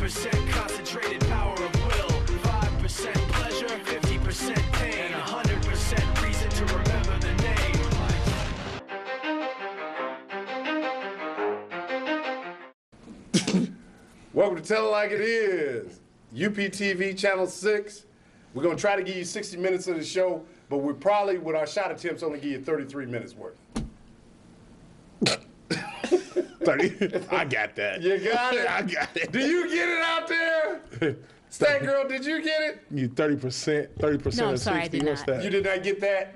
90% concentrated power of will, 5% pleasure, 50% pain, and 100% reason to remember the name. Welcome to Tell It Like It Is, UPTV Channel 6. We're going to try to give you 60 minutes of the show, but we probably, with our shot attempts, only give you 33 minutes worth. 30. I got that. You got it? I got it. Do you get it out there? Stat girl, did you get it? You 30%, 30% No, I'm of sorry, I 60. did What's not. that? You did not get that?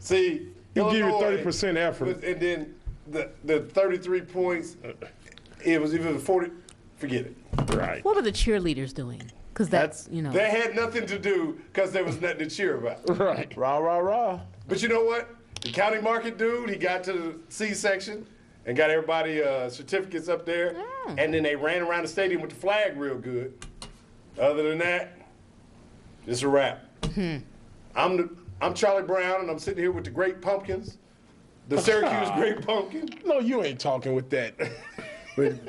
See, You give you Illinois, 30% effort. And then the 33 points, it was even 40, forget it. Right. What were the cheerleaders doing? Because that's, That had nothing to do because there was nothing to cheer about. Right. Rah, rah, rah. But you know what? The county market dude, he got to the C section and got everybody certificates up there. And then they ran around the stadium with the flag real good. Other than that, it's a wrap. I'm Charlie Brown, and I'm sitting here with the Great Pumpkins, the Syracuse Great Pumpkin. No, you ain't talking with that. With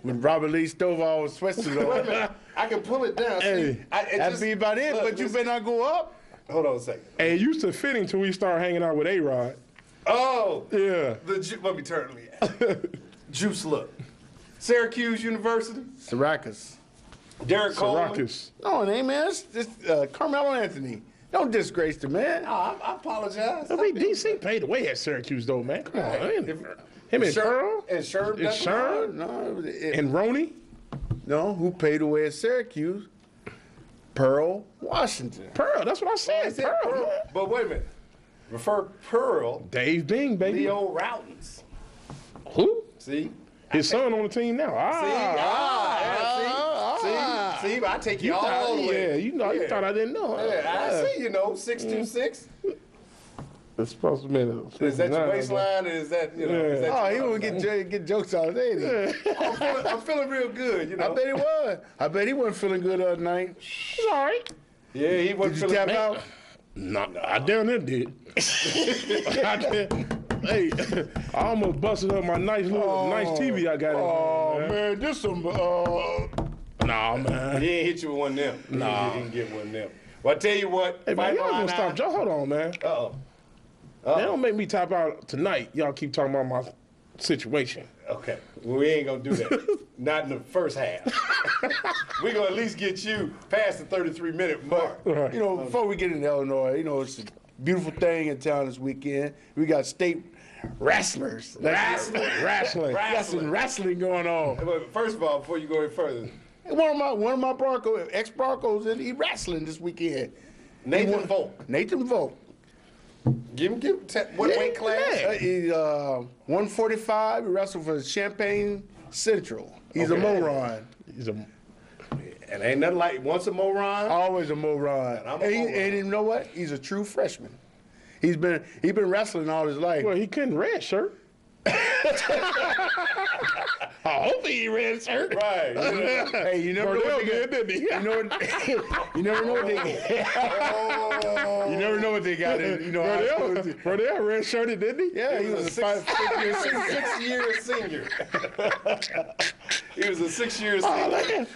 Robert Lee Stovall sweatsuit on. I can pull it down. Hey, See, That'd be about it, look, but you better not go up. Hold on a second. And it used to fit until we started hanging out with A-Rod. Oh, Yeah. let me turn it. Juice look. Syracuse University, Syracuse. Derek Coleman. Syracuse. No, it ain't, man. It's Carmelo Anthony. Don't disgrace the man. I apologize. I mean, DC paid the way at Syracuse, though, man. Come on. Him and Pearl. And Sherm. And Sherm. No, And Roney. no, who paid the way at Syracuse? Pearl Washington. Pearl, that's what I said. Pearl. Man. But wait a minute. Refer Pearl, Dave Bing, baby. Leo Routens. Who? See? His son on the team now. See, I take you all the way. Yeah, you thought I didn't know. Huh? Yeah, I see, 626. It's supposed to be. Is that your baseline? Or is that, is that Oh, he your- would get jokes out of that. I'm feeling real good, I bet he was. I bet he wasn't feeling good the other night. It's all right. Yeah, he wasn't Did you feeling tap out? No, I down there did. Hey, I almost busted up my nice TV I got. Oh, in man, this some. Nah, man. He ain't hit you with one of them. Nah. He didn't get one of them. Well, I tell you what. Hey, man, fight y'all line gonna stop. out- Just hold on, man. Uh-oh. They don't make me tap out tonight. Y'all keep talking about my situation. Okay. Well, we ain't going to do that. Not in the first half. We're going to at least get you past the 33-minute mark. Right. You know, before we get into Illinois, it's a beautiful thing in town this weekend. We got state wrestlers. Wrestling. Got some wrestling going on. But first of all, before you go any further, One of my ex-Broncos, he wrestling this weekend. Nathan Volk. Nathan Volk. Give him what weight class? He's 145. He wrestled for Champaign Central. He's Okay. a moron. He's a. And ain't nothing like once a moron. Always a moron. I'm a And moron. you know what? He's a true freshman. He's been wrestling all his life. Well, he couldn't red shirt. I hope he red shirt. Right. Hey, you never know Burdell what they did, got. didn't he? You know what? You never know what they. Oh. You never know what they got. High school. Burdell red shirted, didn't he? Yeah, he was a six-year senior. He was a 6-year senior.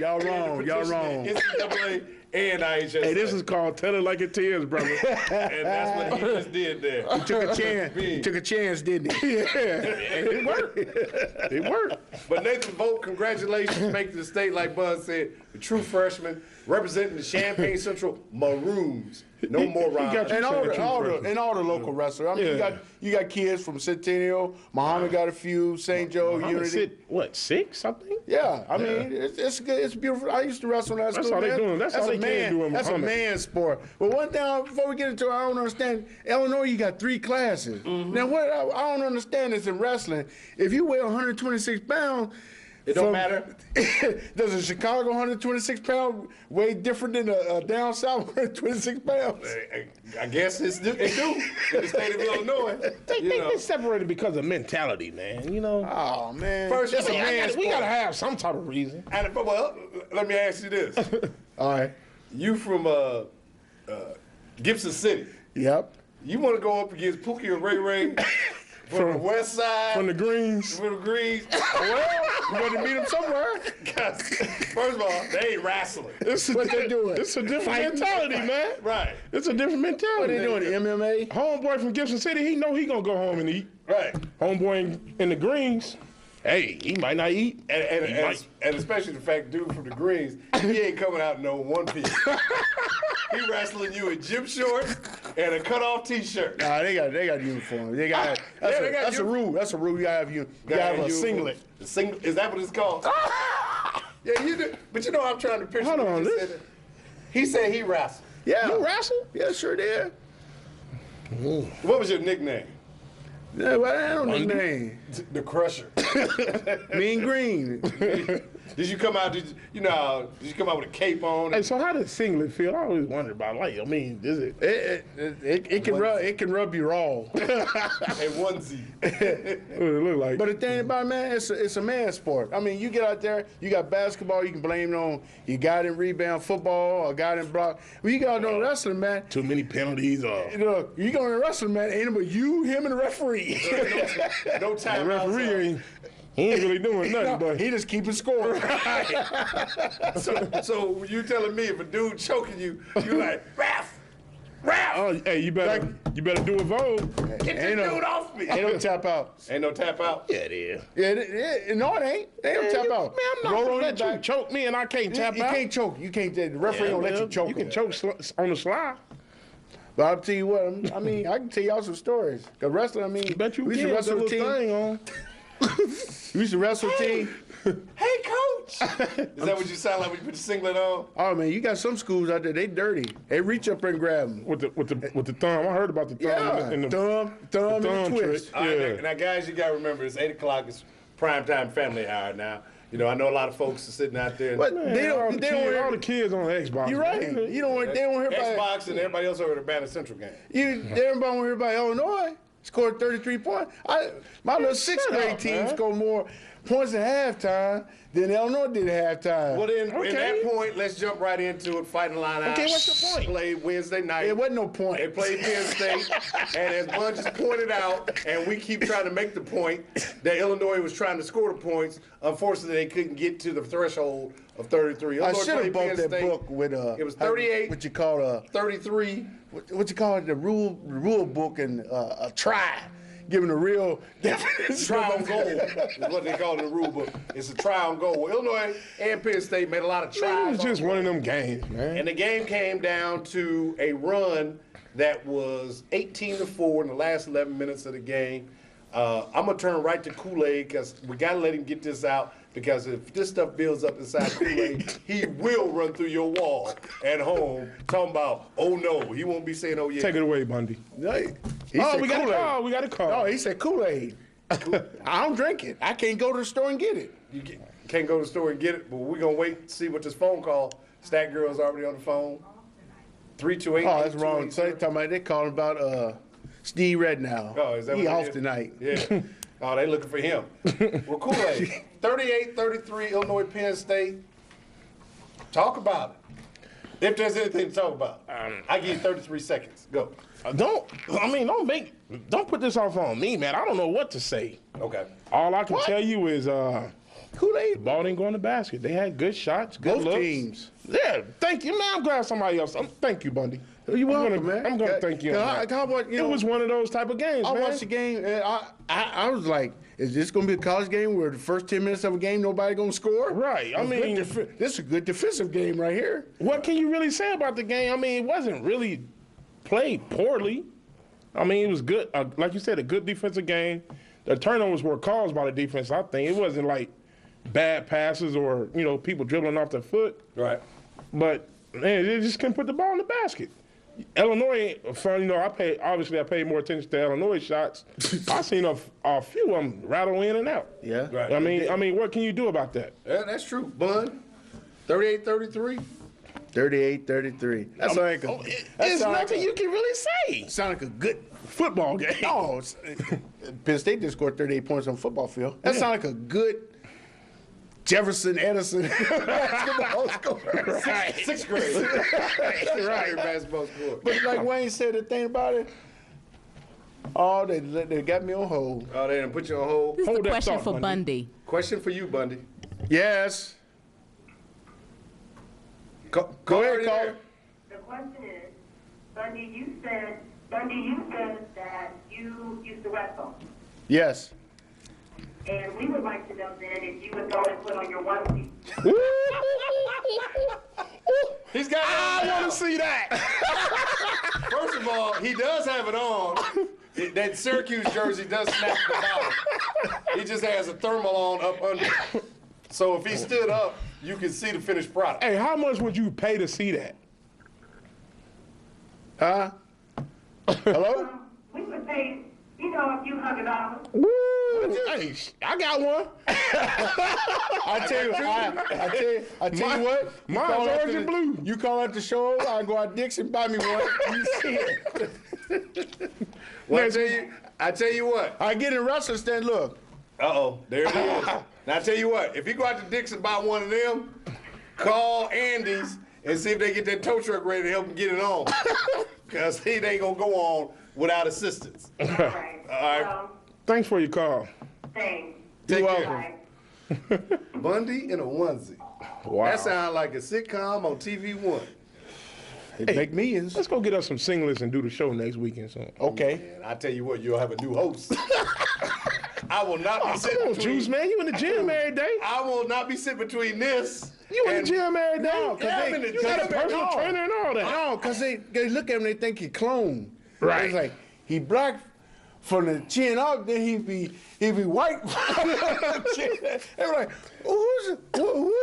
Y'all wrong. Y'all wrong. NCAA and IHS. Hey, this is called Tell It Like It Is, brother. And that's what he just did there. Took a chance. Me. Took a chance, didn't he? Yeah, it worked. It worked. But Nathan Volk, congratulations, making the state, like Buzz said, the true freshman representing the Champaign Central Maroons. No more got Ryan. you. And all the local wrestlers. I mean, Yeah. you got kids from Centennial. Muhammad got a few. St. Joe, Muhammad Unity. said, what, 6 something? Yeah, I mean, it's good. It's beautiful. I used to wrestle in that That's school. all they man. doing. That's all a they can do in That's a Muhammad. man sport. But one thing, before we get into it, I don't understand. Illinois, you got 3 classes. Now, what I don't understand is in wrestling, if you weigh 126 pounds, It don't matter. Does a Chicago 126 pound weigh different than a down south 126 pounds? I guess it do in the state of Illinois. They separated because of mentality, man. You know. Oh man! First, That's a I man gotta- We sport. gotta have some type of reason. And, well, let me ask you this. All right. You from Gibson City. Yep. You want to go up against Pookie and Ray Ray from the west side? From the greens. From the Greens. Well, want to meet him somewhere. First of all, they ain't wrestling. What they doing? It's a different mentality, man. Right. It's a different mentality. What they doing? MMA? Homeboy from Gibson City, he know he gonna go home and eat. Right. Homeboy in the Greens, hey, he might not eat. And especially the fact, dude from the Greens, he ain't coming out in no one piece. He wrestling you in gym shorts and a cutoff T-shirt. Nah, they got uniforms. They got that's a rule. That's a rule. You gotta have a singlet. The singlet, is that what it's called? Yeah, you do. But you know, I'm trying to picture. Hold what on, you this- said. He said he wrestled. Yeah. You wrestle? Yeah, sure did. What was your nickname? Yeah, well, I don't know his name. The Crusher. Mean Green. Did you come out? Did you come out with a cape on? Hey, so how does singlet feel? I always wondered about, like, I mean, is it? It can rub you raw. A onesie. What it look like? But the thing about it, man, it's a man sport. I mean, you get out there, you got basketball, you can blame it on you got in rebound, football, or got in block. When you get out there wrestling, man, Too many penalties. look, you go in wrestling, man, ain't it but you, him, and the referee. No The time. referee he ain't really doing nothing, but He just keeping score. So you telling me if a dude choking you, you like ref. oh, hey, you better do a vote. Get this Ain't no- dude off me. Ain't no tap out. Ain't no tap out. Yeah, it is. Yeah, no, it ain't. Ain't no tap out. Man, I'm not Roll gonna on let your you back. choke me and I can't tap You out. can't choke. You can't. The referee don't let you choke. You can him. choke on the slide. But I'll tell you what. I mean, I can tell y'all some stories. Cause wrestling, I mean, Bet you we used can. to With that wrestle a little team. thing on. We used to wrestle a team. Hey, coach. Is that what you sound like when you put the singlet on? Oh man, you got some schools out there. They dirty. They reach up and grab them. With the thumb. I heard about the thumb. Yeah, and the thumb and thumb the twist. trick. All right, Yeah. now, guys, you got to remember, it's 8 o'clock. It's primetime family hour now. You know, I know a lot of folks are sitting out there. But Man, they all don't. the They kids, don't all hear. the kids on Xbox. You're right. Man. You don't. They don't hear about. Xbox and everybody else over at the Banner Central game. Everybody don't hear about Illinois. Scored 33 points. My little sixth shut grade up, team man. scored more points at halftime than Illinois did at halftime. Well, then, Okay. at that point, let's jump right into it. Fighting line out. Okay, what's your point? Played Wednesday night. It wasn't no point. They played Penn State, and as Bud just pointed out, and we keep trying to make the point that Illinois was trying to score the points. Unfortunately, they couldn't get to the threshold of 33. I Illinois should have played bought Penn that State. book with It was 38. What you call 33. what you call it? The rule book and a try, giving a real definition. Try on goal is what they call it in the rule book. It's a try on goal. Well, Illinois and Penn State made a lot of Man, it tries. was just on one of them games, man. And the game came down to a run that was 18-4 in the last 11 minutes of the game. I'm going to turn right to Kool-Aid because we got to let him get this out, because if this stuff builds up inside Kool-Aid, he will run through your wall at home talking about, oh no. He won't be saying, oh yeah. Take it away, Bundy. He Oh, said we got a Kool-Aid. call. We got a call. No, he said Kool-Aid. I don't drink it. I can't go to the store and get it. You can't go to the store and get it, but we're going to wait and see what this phone call. Stat Girl's already on the phone. 328. Oh, that's wrong. So they calling about Steve Rednow. Oh, is that he what it off is? tonight. Yeah. Oh, they looking for him. Well, Kool-Aid. 38-33, Illinois, Penn State. Talk about it. If there's anything to talk about. I give you 33 seconds. Go. Don't put this off on me, man. I don't know what to say. Okay. All I can tell you is Kool-Aid. ball didn't go in the basket. They had good shots, good Both looks. teams. Yeah, thank you, man. I'm glad somebody else. Thank you, Bundy. You're welcome, I'm man. gonna thank you. On that. How about, you It know, was one of those type of games, I man. watched the game, and I was like, is this going to be a college game where the first 10 minutes of a game nobody going to score? Right, I mean- this is a good defensive game right here. What can you really say about the game? I mean, it wasn't really played poorly. I mean, it was good. Like you said, a good defensive game. The turnovers were caused by the defense, I think. It wasn't like bad passes or, people dribbling off their foot. Right. But, man, they just couldn't put the ball in the basket. Illinois, I paid more attention to Illinois shots. I seen a few of them rattle in and out. Yeah. Right. I mean, what can you do about that? Yeah, that's true. Bun. 38-33. 38-33. That's like There's nothing you can really say. sound like a good Football game. No, Penn State just scored 38 points on the football field. That sounds like a good Jefferson Edison basketball score. Right. Sixth grade. Right. Basketball score. But like Wayne said, the thing about it, they got me on hold. Oh, they didn't put you on hold. This is Hold the that question thought, for Bundy. Bundy. Question for you, Bundy. Yes. Go ahead, caller. The question is, Bundy, you said that you used to wrestle. Yes. And we would like to know then if you would go and put on your onesie. He's got I want to see that. First of all, he does have it on. That Syracuse jersey does snap the bottom. He just has a thermal on up under. So if he stood up, you can see the finished product. Hey, how much would you pay to see that? Huh? Hello? We would pay, a few $100. Woo! Hey, I got one. I tell you what. You Mine's call out orange to and the- blue. You call out the show, I go out Dixon, buy me one. You see it. Well, I tell you what. I get in wrestling stand, look. Uh-oh, there it is. Now, I tell you what. If you go out to Dixon and buy one of them, call Andy's and see if they get that tow truck ready to help him get it on. Because he ain't going to go on without assistance. All right. All right. Well, Thanks for your call. thanks. Take care. Bye. Bundy in a onesie. Wow. That sounds like a sitcom on TV One. It make millions. Let's go get us some singlets and do the show next weekend. So. Okay. And I tell you what, you'll have a new host. I will not be sitting Come on, between. Juice, man. You in the gym every day. I will not be sitting between this. You in and- the gym every day. No, 'cause Yeah, they- I'm in the You got a gym. personal No. trainer and all that. No, because they look at him, they think he clone. Right. It's like, he black from the chin up, then he be white from the chin. They're like, who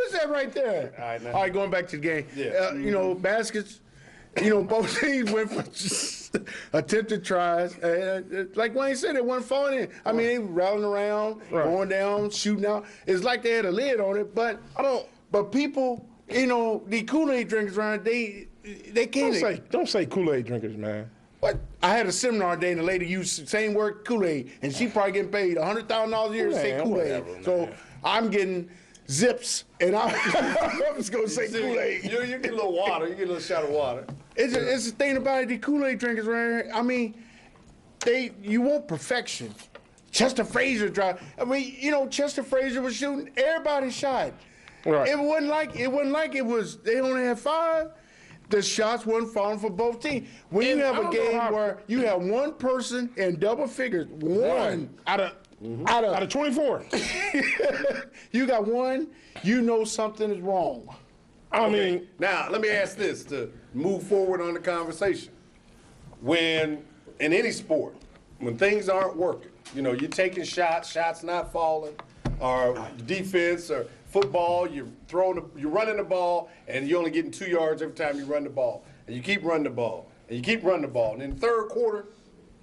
is that right there? All right, now. Going back to the game. Yeah. Baskets, both teams went for just attempted tries. Like Wayne said, it wasn't falling in. I mean, they were rattling around, Right. going down, shooting out. It's like they had a lid on it, but people, the Kool-Aid drinkers around, they can't. Don't say Kool-Aid drinkers, man. But I had a seminar today, and the lady used the same word, Kool-Aid, and she probably getting paid $100,000 a year to say Man, Kool-Aid. whatever, So man. I'm getting zips, and I'm just gonna say Kool-Aid. You get a little water. You get a little shot of water. It's the thing about it, the Kool-Aid drinkers around here. I mean, you want perfection. Chester Frazier drive. I mean, Chester Frazier was shooting. Everybody shot. Right. It wasn't like it was. They only had 5. The shots wasn't falling for both teams. When you And have I a don't know game how- where you have one person in double figures, one out of 24. you got one, something is wrong. I mean, Now, let me ask this to move forward on the conversation. When, in any sport, when things aren't working, you're taking shots not falling, or defense, or football, you're running the ball, and you're only getting 2 yards every time you run the ball. And you keep running the ball, and you keep running the ball. And in the third quarter,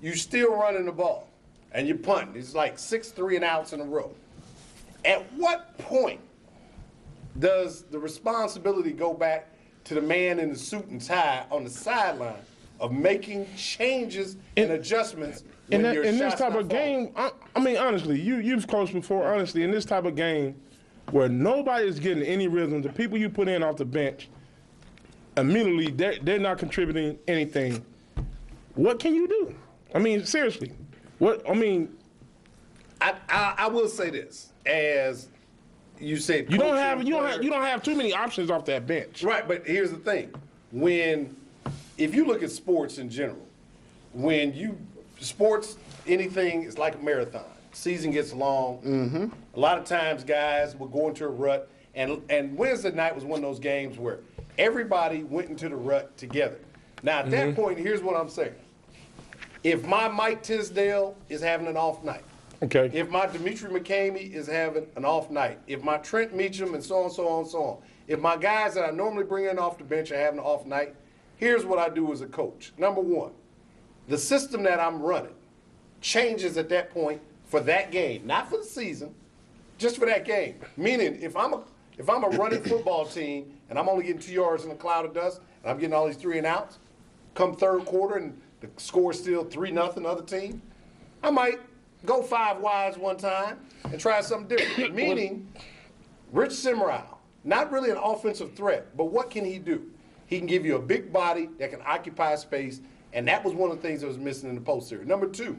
you still running the ball, and you're punting. It's like 6 3-and-outs in a row. At what point does the responsibility go back to the man in the suit and tie on the sideline of making changes and adjustments when your in this shot's type not of falling? game, I mean, honestly, you've coached before. Honestly, in this type of game, where nobody's getting any rhythm, the people you put in off the bench, immediately they're not contributing anything. What can you do? I mean, seriously, what? I mean, I will say this, as you said, you don't coaching have too many options off that bench. Right, but here's the thing: if you look at sports in general, anything is like a marathon. Season gets long. Mm-hmm. A lot of times, guys will go into a rut, and Wednesday night was one of those games where everybody went into the rut together. Now, at that point, here's what I'm saying: if my Mike Tisdale is having an off night, Okay. if my Dimitri McCamey is having an off night, if my Trent Meacham and so on, so on, so on, if my guys that I normally bring in off the bench are having an off night, here's what I do as a coach. Number one, the system that I'm running changes at that point for that game, not for the season, just for that game. Meaning, if I'm a running football team and I'm only getting 2 yards in a cloud of dust and I'm getting all these 3-and-outs, come third quarter and the score is still 3-0 other team, I might go 5 wides one time and try something different. Meaning, Rich Simrau, not really an offensive threat, but what can he do? He can give you a big body that can occupy space, and that was one of the things that was missing in the post series. Number 2,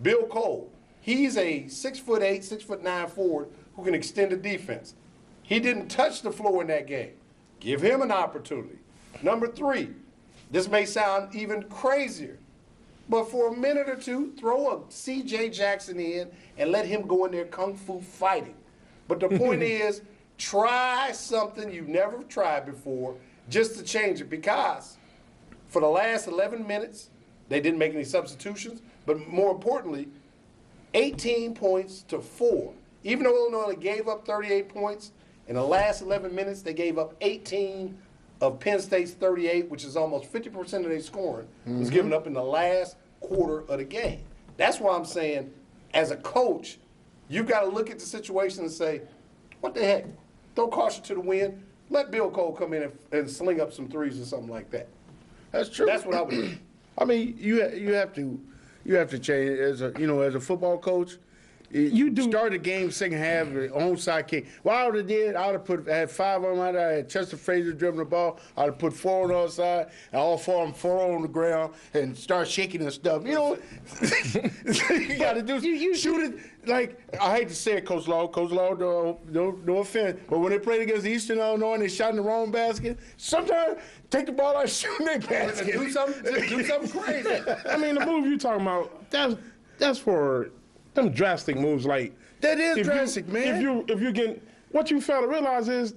Bill Cole. He's a 6'8", 6'9" forward who can extend the defense. He didn't touch the floor in that game. Give him an opportunity. Number 3, this may sound even crazier, but for a minute or two, throw a C.J. Jackson in and let him go in there kung fu fighting. But the point is, try something you've never tried before just to change it, because for the last 11 minutes, they didn't make any substitutions, but more importantly, 18 points to 4. Even though Illinois gave up 38 points, in the last 11 minutes, they gave up 18 of Penn State's 38, which is almost 50% of their scoring, was given up in the last quarter of the game. That's why I'm saying, as a coach, you've got to look at the situation and say, what the heck? Throw caution to the wind. Let Bill Cole come in and sling up some threes or something like that. That's true. That's what I would do. I mean, you have to change as a football coach. You do start the game second half with onside kick. What I would have did, I would have had 5 of them out there. I had Chester Frazier dribbling the ball. I would have put 4 on the other side, and all 4 of them fall on the ground and start shaking and stuff. You know, you got to do shoot it. Like, I hate to say it, Coach Law. Coach Law, no offense, but when they played against Eastern Illinois and they shot in the wrong basket, sometimes take the ball out and shoot in their basket. Do something crazy. I mean, the move you talking about, that's for them drastic moves. Like, That is if drastic, man. If you get, what you fail to realize is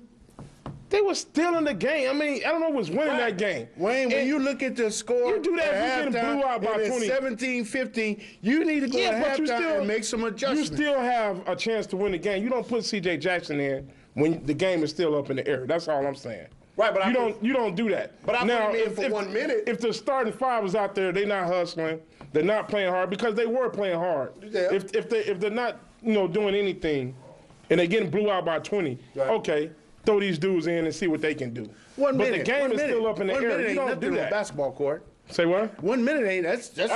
they were still in the game. I mean, Illinois was winning that game. Wayne, when you look at the score, You do that if you're getting blew out by 20. 17-15, you need to go to halftime and make some adjustments. You still have a chance to win the game. You don't put C.J. Jackson in when the game is still up in the air. That's all I'm saying. Right, but you don't do that. But I put now, him in for 1 minute. If the starting 5 was out there, they're not hustling. They're not playing hard because they were playing hard. Yeah. If they're not doing anything, and they're getting blew out by 20, Right. okay, throw these dudes in and see what they can do. 1 minute. But the game is still up in the One air. minute You ain't don't nothing do on a that. basketball court. Say what? 1 minute ain't. That's That's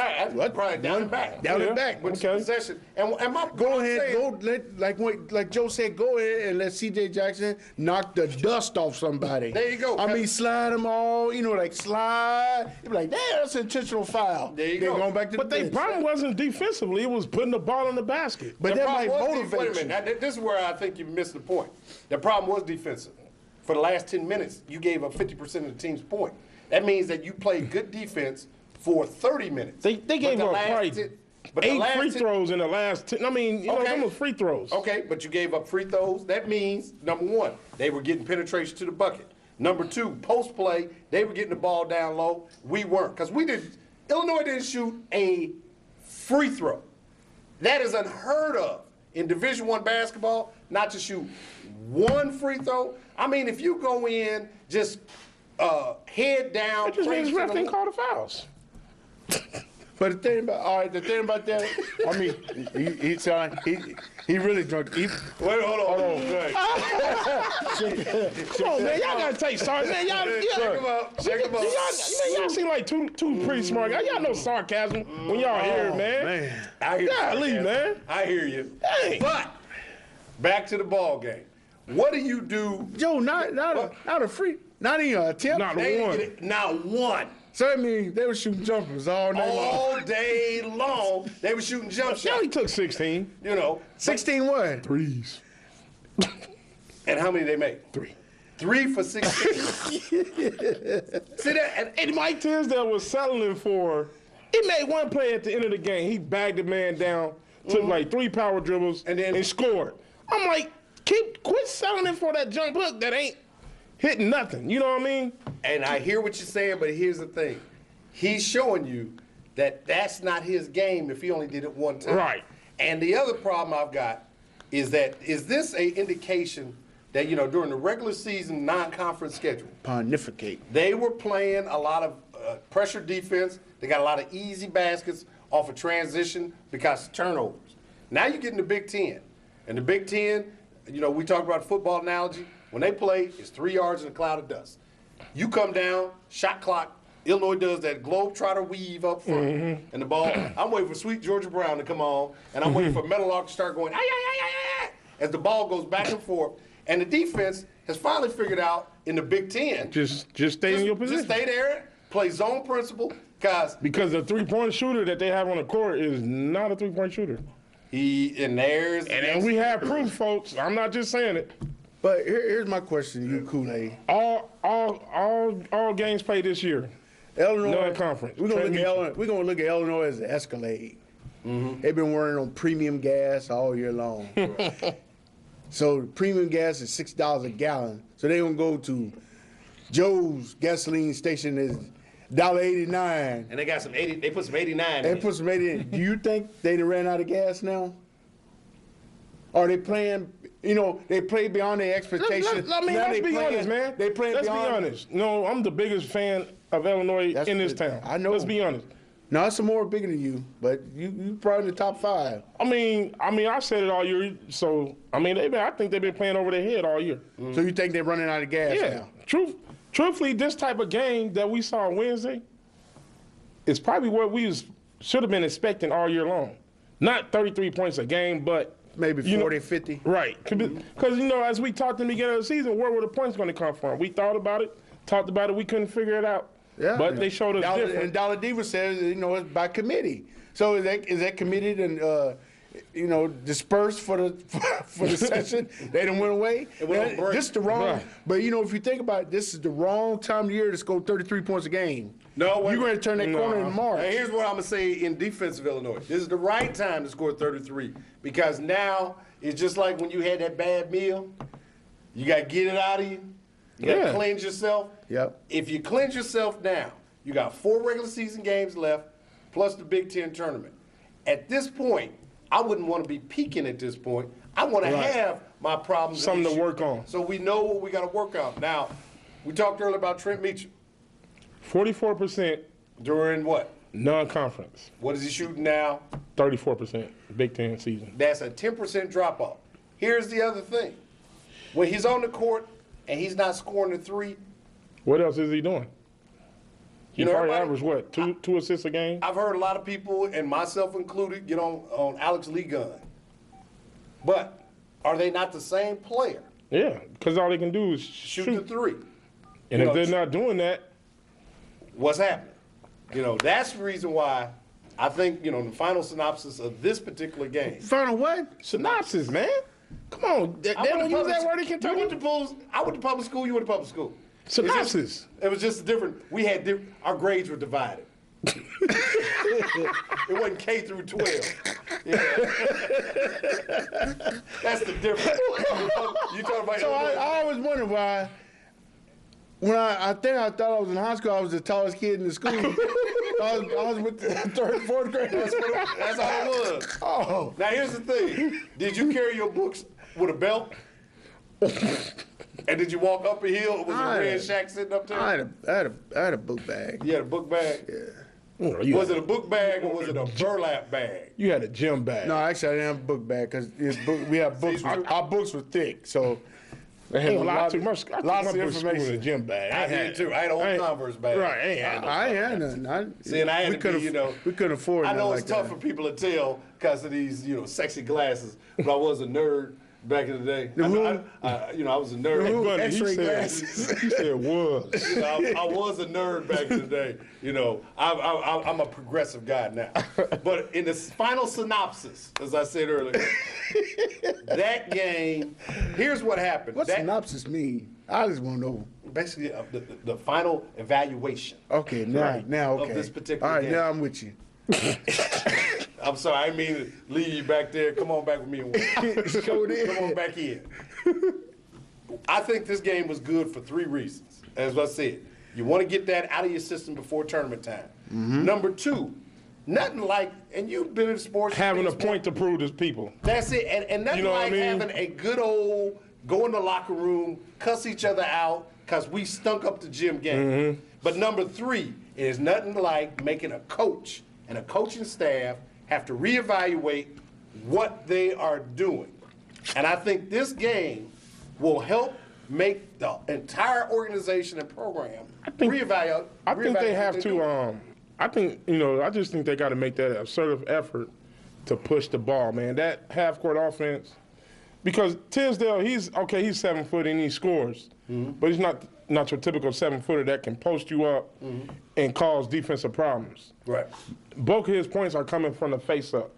probably down and back. Down Yeah. and back. With Okay. possession. And my Go I'm ahead, saying- like Joe said, go ahead and let C.J. Jackson knock the dust off somebody. There you go. I mean, slide them all, like slide. You be like, damn, that's an intentional foul. There you Then go. Going back to But the their bench. problem wasn't defensively. It was putting the ball in the basket. But The that problem might was motivate wait a minute. This is where I think you missed the point. The problem was defensive. For the last 10 minutes, you gave up 50% of the team's point. That means that you played good defense for 30 minutes. They But gave the up last probably 10 but the 8 last free 10 throws in the last 10. I mean, them were free throws. Okay, but you gave up free throws. That means, number 1, they were getting penetration to the bucket. Number 2, post play, they were getting the ball down low. We weren't. Because Illinois didn't shoot a free throw. That is unheard of in Division I basketball, not to shoot 1 free throw. I mean, if you go in just head down. It just means praise ref to the didn't call the fouls. But the thing about that, I mean, he really drunk. Wait, hold on. Good. Come on, man. Y'all got to take sarcasm. Man, Check him out. y'all seem like two pretty smart guys. Y'all know sarcasm when y'all hear it, man. Man. I hear Golly, you, man. I hear you. Dang. But back to the ball game. What do you do? Joe, not a free, not even an attempt. Not They one. didn't get it. Not one. So that means they were shooting jumpers all night long. All day long, they were shooting jump Y'all shots. he took 16. 16 what? Threes. And how many they make? 3. 3 for 16. See that? And Mike Tisdale was settling for. He made one play at the end of the game. He bagged the man down, took like 3 power dribbles, and scored. I'm like, quit settling for that jump hook that ain't hitting nothing. You know what I mean? And I hear what you're saying, but here's the thing. He's showing you that that's not his game if he only did it one time. Right. And the other problem I've got is this a indication that, during the regular season non-conference schedule, Pontificate. they were playing a lot of pressure defense. They got a lot of easy baskets off of transition because of turnovers. Now you get in the Big Ten. And the Big Ten, we talk about football analogy. When they play, it's 3 yards in a cloud of dust. You come down, shot clock. Illinois does that globetrotter weave up front. And the ball, I'm waiting for Sweet Georgia Brown to come on, and I'm waiting for Meadowlark to start going, ay, ay, ay, ay, ay, as the ball goes back and forth. And the defense has finally figured out in the Big Ten. Just stay in your position. Just stay there, play zone principle, because Because the 3-point shooter that they have on the court is not a 3-point shooter. And And we have proof, folks. I'm not just saying it. But here's my question to you, Kool-Aid. All games played this year. Illinois Non-conference. We're gonna look at Illinois as an Escalade. They've been running on premium gas all year long. So premium gas is $6 a gallon. So they gonna go to Joe's gasoline station is $1.89. they got some 80. They put some 89. They in. put some 80 in. Do you think they done ran out of gas now? Are they playing? You know, they play beyond their expectations. Let's be honest, man. They playing Let's beyond. be honest. No, I'm the biggest fan of Illinois That's in this good. town. I know. Let's be honest. No, it's some more bigger than you, but you probably in the top 5. I mean, I said it all year. So I think they've been playing over their head all year. So you think they're running out of gas Yeah. now? Truthfully, this type of game that we saw Wednesday is probably what we should have been expecting all year long. Not 33 points a game, but Maybe you know- 40, 50. right. Because as we talked in the beginning of the season, where were the points going to come from? We thought about it, talked about it, we couldn't figure it out. Yeah. But they showed us different. And Dollar Diva says, it's by committee. So is that committed and dispersed for the session? They done went away. went on break. This is the wrong. Right. But if you think about it, this is the wrong time of year to score 33 points a game. No, wait. You're going to turn that corner in March. Now, here's what I'm going to say in defense of Illinois. This is the right time to score 33 because now it's just like when you had that bad meal. You got to get it out of you. You got to Yeah. cleanse yourself. Yep. If you cleanse yourself now, you got 4 regular season games left plus the Big Ten tournament. At this point, I wouldn't want to be peaking at this point. I want to Right. have my problems. and Something to issues. work on. So we know what we got to work on. Now, we talked earlier about Trent Meacham. 44% During what? non-conference, What is he shooting now? 34% Big Ten season. That's a 10% drop off. Here's the other thing. When he's on the court and he's not scoring the 3, What else is he doing? He probably everybody- averaged what, two assists a game? I've heard a lot of people, and myself included, get on Alex Lee gun. But are they not the same player? Yeah, because all they can do is Shoot shoot. the 3. And You if know, they're not doing that, What's happening? That's the reason why I think, the final synopsis of this particular game. Final what? synopsis, man. Come on. They don't use that word in I went Kentucky. to public school, you went to public school. Synopsis. It was just different. Our grades were divided. It wasn't K through 12. Yeah. That's the difference. You talking about So I always wondered why. When I thought I was in high school, I was the tallest kid in the school. I was with the 3rd, 4th grade. That's how it was. Oh. Now here's the thing. Did you carry your books with a belt? And did you walk up a hill? Was I a red had- shack sitting up there? I had a book bag. You had a book bag? Yeah. Was it a book bag or was it a burlap bag? You had a gym bag. No, actually, I didn't have a book bag because we have books. Our books were thick, so they had Well, I took my books to lots of school in a information. gym bag. I did too. I had an old Converse bag. Right, I ain't had no. I ain't had nothing. See, and I had we to couldn't, be, we couldn't afford. I know nothing it's like tough that. for people to tell because of these, sexy glasses. But I was a nerd back in the day. I was a nerd. Hey, buddy, X-ray he said, glasses. he said was. I was a nerd back in the day. I'm a progressive guy now. But in the final synopsis, as I said earlier, that game, here's what happened. What's That- synopsis mean? I just want to know. Basically, the final evaluation. Okay, now, okay. Of this particular All right, game. now I'm with you. I'm sorry, I didn't mean to leave you back there. Come on back with me. Sure did. Come on back in. I think this game was good for 3 reasons. As I said, you want to get that out of your system before tournament time. Mm-hmm. Number 2, nothing like, and you've been in sports. Having a you've been in point to prove to people. That's it. And nothing You know what like I mean? having a good old go in the locker room, cuss each other out because we stunk up the gym game. Mm-hmm. But number 3, it is nothing like making a coach and a coaching staff have to reevaluate what they are doing. And I think this game will help make the entire organization and program reevaluate. I think they have what to. they're doing. I just think they got to make that assertive effort to push the ball, man. That half-court offense, because Tisdale, he's 7 foot and he scores, but he's not your typical 7-footer that can post you up and cause defensive problems. Right. Both of his points are coming from the face-up.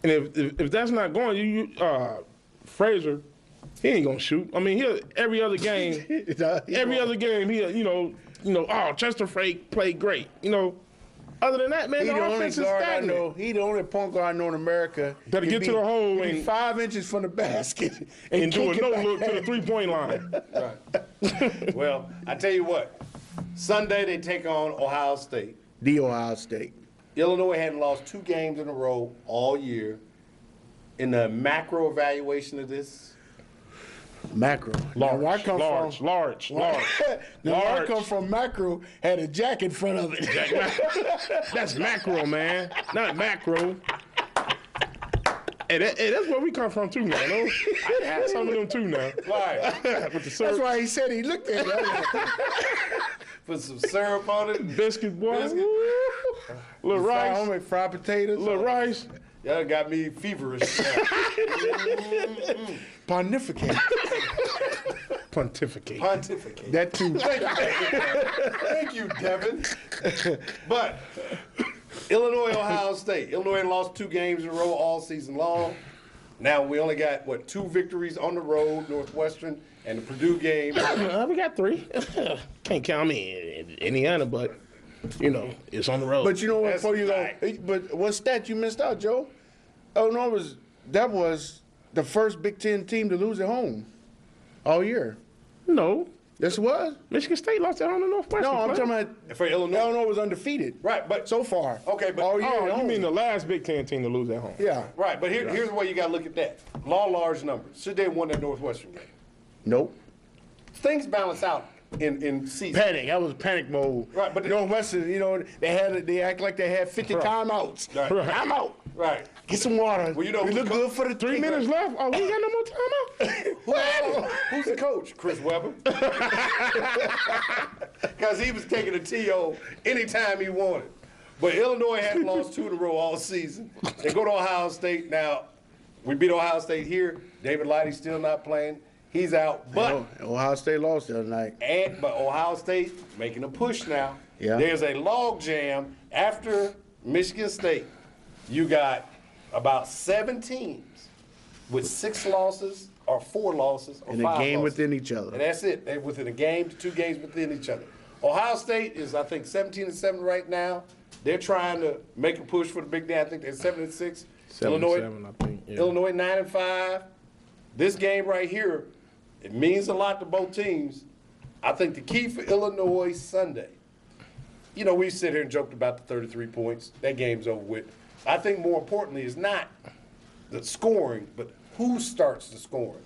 And if that's not going, Frazier, he ain't gonna shoot. I mean, every other game, Chester Fake played great. Other than that, man, He the the only offense is guard I stagnant. know. He the only point guard I know in America. Better He get to the hole he be and- 5 inches from the basket And do a kick it no back. look to the 3-point line. Right. Well, I tell you what. Sunday they take on Ohio State. The Ohio State. Illinois hadn't lost 2 games in a row all year. In the macro evaluation of this, Macro. Now, where I come large. Now, where I Large. come from, Macro had a jack in front of it. That's macro, man, not macro. Hey, that's where we come from too now. No? I had some of them too now. right? With the syrup, That's why he said he looked at it. Put some syrup on it. biscuit, boy. Biscuit. Little rice, Homemade fried potatoes. little rice. Y'all got me feverish. Pontificate. Pontificate. Pontificate. That too. Thank you, Devin. But Illinois, Ohio State. Illinois lost 2 games in a row all season long. Now we only got 2 victories on the road, Northwestern and the Purdue game. We got 3. Can't count me in Indiana, but it's on the road. But you know what? That's Before you go, right. but what stat you missed out, Joe? Oh no, that was the first Big Ten team to lose at home all year. no, Yes, it was. Michigan State lost at home to Northwestern. No, I'm play. talking about For Illinois. Illinois was undefeated. Right, but So far. Okay, but all year. at Oh, you home. mean the last Big Ten team to lose at home? Yeah. right, but here's where you got to look at that. Large numbers. Should they have won that Northwestern game? Nope. Things balance out in season. Panic. That was panic mode. Right, but Northwestern, they act like they had 50 Right. timeouts. Right. Timeout. Right. Get some water. Well, you know we who's look good for the 3 minutes left. Oh, we got no more timeout. Who's the coach? Chris Webber. Because he was taking a TO anytime he wanted. But Illinois hadn't lost 2 in a row all season. They go to Ohio State. Now, we beat Ohio State here. David Lighty's still not playing. He's out. But Ohio State lost the other night. but Ohio State making a push now. Yeah. There's a log jam after Michigan State. You got about 7 teams with 6 losses or 4 losses or In 5 a game losses. within each other. And that's it. They're within a game to 2 games within each other. Ohio State is, I think, 17-7 right now. They're trying to make a push for the Big Ten. I think they're 7-6. 7-7, I think. Yeah. Illinois 9-5. This game right here, it means a lot to both teams. I think the key for Illinois Sunday, we sit here and joked about the 33 points. That game's over with. I think more importantly is not the scoring, but who starts the scoring.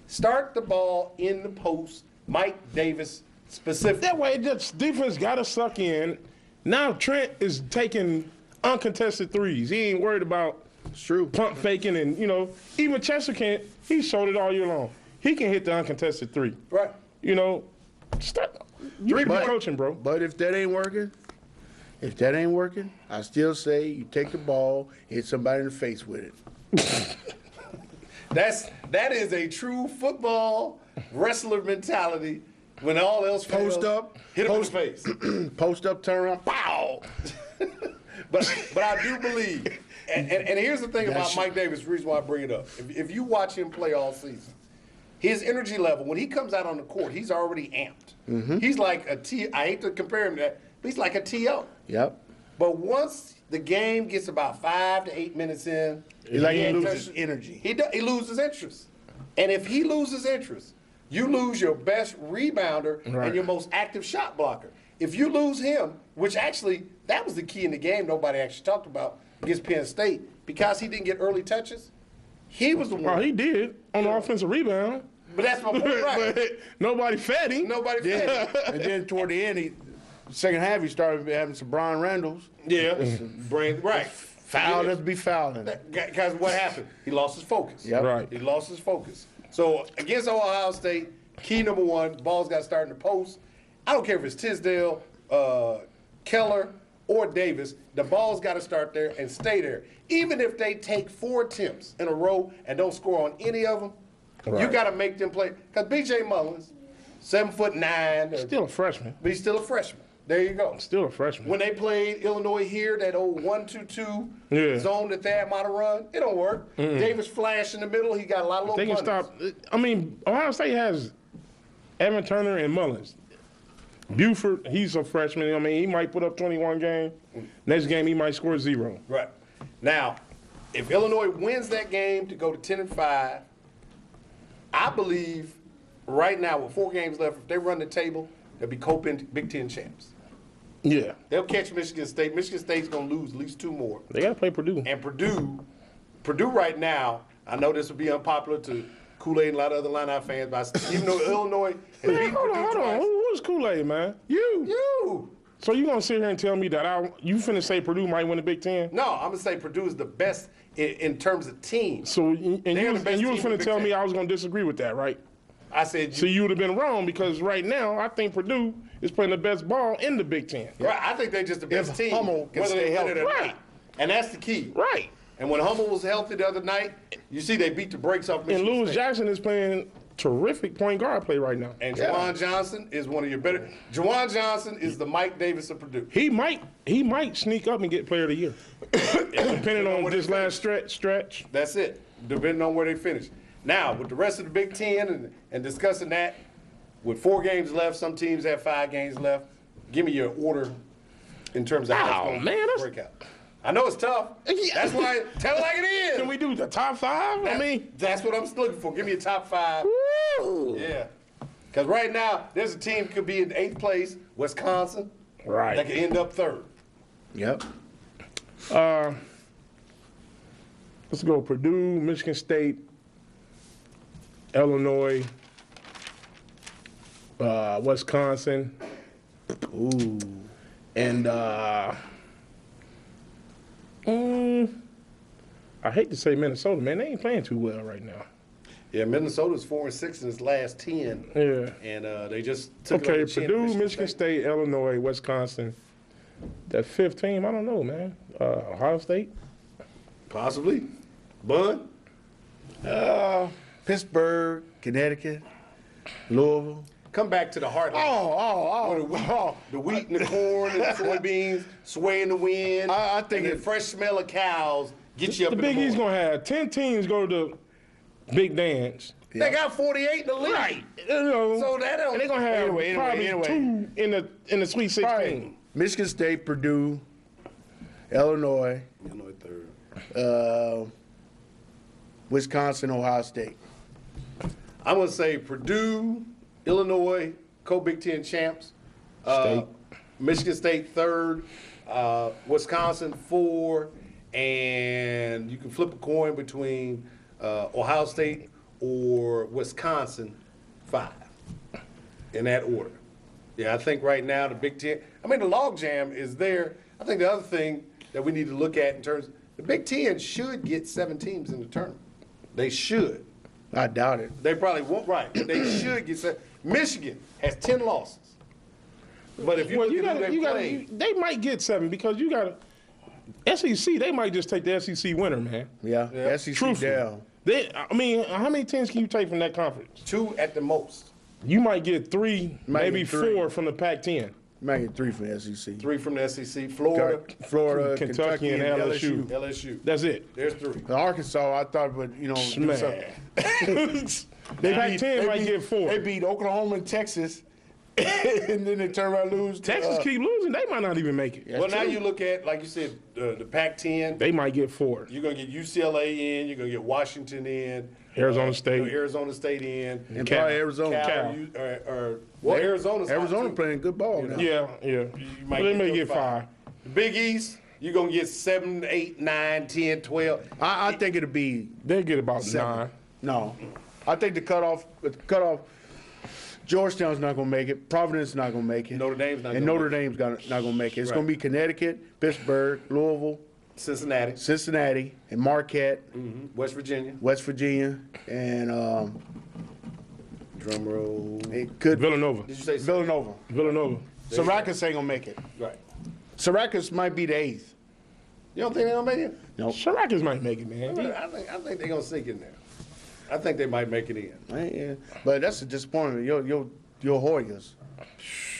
Start the ball in the post, Mike Davis specifically. That way, the defense got to suck in. Now Trent is taking uncontested threes. He ain't worried about pump faking and, even Chester can't. He showed it all year long. He can hit the uncontested 3. Right. Start. You be coaching, bro. But if that ain't working, I still say you take the ball, hit somebody in the face with it. That is a true football wrestler mentality. When all else fails, Post up, hit him in the face. Post up, turn around, pow! But I do believe, and here's the thing about Mike Davis, the reason why I bring it up. If you watch him play all season, his energy level, when he comes out on the court, he's already amped. He's like a T, I hate to compare him to that, but he's like a TO. Yep. But once the game gets about 5 to 8 minutes in, It's like he ain't loses touching- energy. He loses interest. And if he loses interest, you lose your best rebounder and your most active shot blocker. If you lose him, which actually, that was the key in the game nobody actually talked about against Penn State, because he didn't get early touches, he was the one. Oh, he did on the offensive rebound. But that's my point, right? But nobody fed him. Nobody fed him. And then toward the end, second half, he started having some Brian Randalls. Yeah. Right. Foul, let's be fouling. Because what happened? He lost his focus. Yep. Right. He lost his focus. So against Ohio State, key number 1, the ball's got to start in the post. I don't care if it's Tisdale, Keller, or Davis. The ball's got to start there and stay there. Even if they take 4 attempts in a row and don't score on any of them, you got to make them play. Because B.J. Mullins, 7'9", Still a freshman. but he's still a freshman. There you go. Still a freshman. When they played Illinois here, that old 1-2-2 Yeah. zone that Thad might have run, it don't work. Davis Flash in the middle, he got a lot of They little can punters. stop. I mean, Ohio State has Evan Turner and Mullins. Buford, he's a freshman. I mean, he might put up 21 game. Next game, he might score 0. Right. Now, if Illinois wins that game to go to 10-5, I believe right now with 4 games left, if they run the table, they'll be Big Ten champs. Yeah. They'll catch Michigan State. Michigan State's going to lose at least 2 more. They got to play Purdue. And Purdue right now, I know this will be unpopular to Kool-Aid and a lot of other Illini fans, but even though Illinois has Man, beaten hold Purdue on. twice, Who's Kool-Aid, man? you. So you going to sit here and tell me that you finna say Purdue might win the Big Ten? No, I'm going to say Purdue is the best in terms of teams. So, They're the best you team was in the finna Big tell Ten. me I was going to disagree with that, right? I said, So you would have been wrong because right now I think Purdue is playing the best ball in the Big Ten. right, I think they're just the best If team, Hummel can whether stay they win it healthy. or Right. not. And that's the key. Right. And when Hummel was healthy the other night, you see they beat the brakes off And Michigan Lewis State. Jackson is playing terrific point guard play right now. And Juwan Johnson is one of your better. Juwan Johnson is the Mike Davis of Purdue. He might sneak up and get Player of the Year, depending on what this he last stretch. That's it, depending on where they finish. Now, with the rest of the Big Ten and discussing that, with 4 games left, some teams have 5 games left. Give me your order in terms of how Oh, it's going man, to that's- break out. I know it's tough. That's why, tell it like it is. Can we do the top 5? I mean, That's what I'm looking for. Give me a top 5. woo. Yeah. Because right now, there's a team could be in 8th place, Wisconsin, that Right. could end up 3rd. Yep. Let's go Purdue, Michigan State, Illinois, Wisconsin. Ooh. And I hate to say Minnesota, man. They ain't playing too well right now. Yeah, Minnesota's 4-6 in its last 10. Yeah. And they just took it Okay, on the chin of Purdue, Michigan State, Illinois, Wisconsin. That 5th team, I don't know, man. Ohio State. Possibly. Bun? Pittsburgh, Connecticut, Louisville. Come back to the heart. The wheat and the corn and the soybeans sway in the wind. I think and the it- fresh smell of cows get you up The in Big the East morning. gonna have 10 teams go to the Big Dance. They got 48 in the league. Right. You know, So that don't- and they're gonna have Anyway. probably 2 in the Sweet 16. Right. Michigan State, Purdue, Illinois, Illinois 3rd. Wisconsin, Ohio State. I'm going to say Purdue, Illinois, co-Big Ten champs. State. Michigan State 3rd. Wisconsin 4. And you can flip a coin between Ohio State or Wisconsin 5. In that order. Yeah, I think right now the Big Ten, the logjam is there. I think the other thing that we need to look at in terms, the Big Ten should get 7 teams in the tournament. They should. I doubt it. They probably won't, right. But they should get 7. Michigan has 10 losses. But if you Well, look at who they played, they might get 7 because you got SEC. They might just take the SEC winner, man. Yeah. Yeah. SEC Truthfully. down. How many teams can you take from that conference? 2 at the most. You might get 3, Might maybe get 3. 4 from the Pac-10. Might get 3 from the SEC. 3 from the SEC. Florida, Florida, Kentucky, and LSU. LSU. That's it. There's 3. Arkansas, I thought would, do something. Man. The Pac-10 might get 4. They beat Oklahoma and Texas, and then they turn around and lose. to, Texas keep losing. They might not even make it. Well, now you look at, like you said, the Pac-10. They might get 4. You're going to get UCLA in. You're going to get Washington in. Arizona State. Arizona State in. and Cal. probably Arizona. Cal. Arizona's hot, Arizona too. playing good ball now. Yeah. You might But they may those get 5. The Big East, you're going to get 7, 8, 9, 10, 12. I think it'll be They get about 7. 9. No, I think the cutoff. Georgetown's not going to make it. Providence is not going to make it. Notre Dame's not and gonna Notre make Dame's not going to make it. It's Right. going to be Connecticut, Pittsburgh, Louisville, Cincinnati, Cincinnati, and Marquette, West Virginia, West Virginia, and drum roll. it could Villanova. Did you say Villanova. Villanova. Syracuse ain't going to make it. Right. Syracuse might be the 8th. You don't think they're going to make it? Nope. Syracuse might make it, man. I think they're going to sneak in there. I think they might make it in. Yeah. But that's a disappointment. Your Hoyas.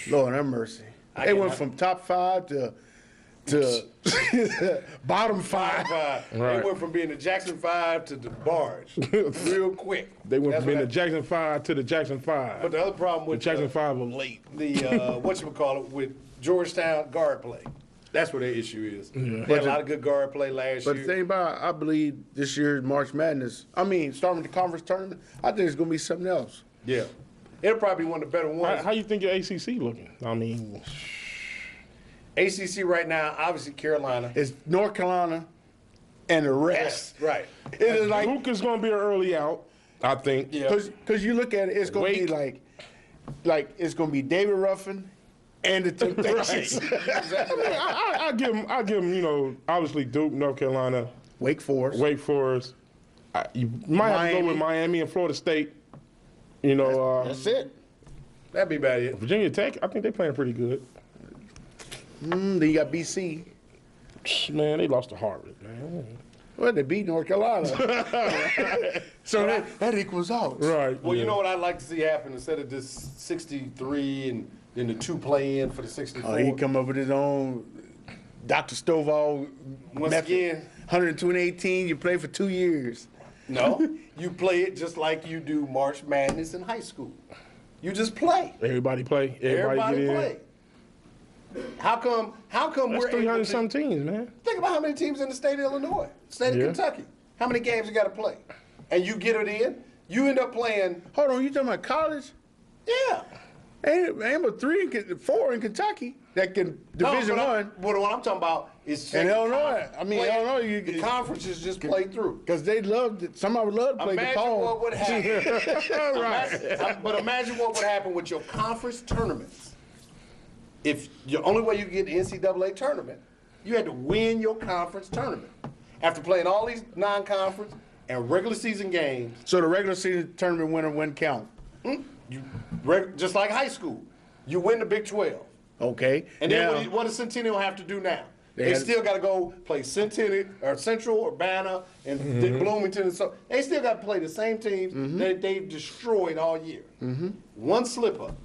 Lord have mercy. They went from top 5 to bottom 5. They Right. went from being the Jackson 5 to the Barge real quick. They went That's from being what the Jackson 5 to the Jackson 5. But the other problem the with Jackson 5 was late. the whatchamacallit with Georgetown guard play. That's what their issue is. They had a lot of good guard play last But year. the thing about, I believe this year's March Madness, starting with the conference tournament, I think it's going to be something else. Yeah. It'll probably be one of the better ones. How you think your ACC looking? I mean, ACC right now, obviously Carolina. It's North Carolina and the rest. Right. It is like, Luke is going to be an early out, I think. Yeah. because you look at it, it's going to be like it's going to be David Ruffin and the Temptations. I give him, obviously Duke, North Carolina, Wake Forest. Wake Forest. You might have to go Miami. with Miami and Florida State. That's it. That'd be about it. Virginia Tech, I think they're playing pretty good. Then you got BC. Man, they lost to Harvard, man. Well, they beat North Carolina. So that equals out. Right. Well, yeah. you know what I'd like to see happen instead of this 63 and then the 2 play-in for the 64. Oh, he come up with his own Dr. Stovall Once method. again. 120-18, you play for 2 years. No, you play it just like you do March Madness in high school. You just play. Everybody play. Everybody get in. play. How come That's we're 300 able some to teams, man. think about how many teams in the state of Illinois, state of Yeah. Kentucky? How many games you got to play? And you get it in, you end up playing, Hold on, you talking about college? yeah. Ain't but 4 in Kentucky that can Division No, One. but what I'm talking about is In Illinois, Illinois, the conferences just play through. because they somebody would love to play Imagine DePaul. what would happen. Right. But imagine what would happen with your conference tournaments. If the only way you get the NCAA tournament, you had to win your conference tournament. After playing all these non-conference and regular season games, So the regular season tournament winner wouldn't count. just like high school, you win the Big 12. Okay. And then Now, what does Centennial have to do now? They had- still got to go play Centennial or Central, Urbana, and then Bloomington. And so they still got to play the same teams that they've destroyed all year. One slip up,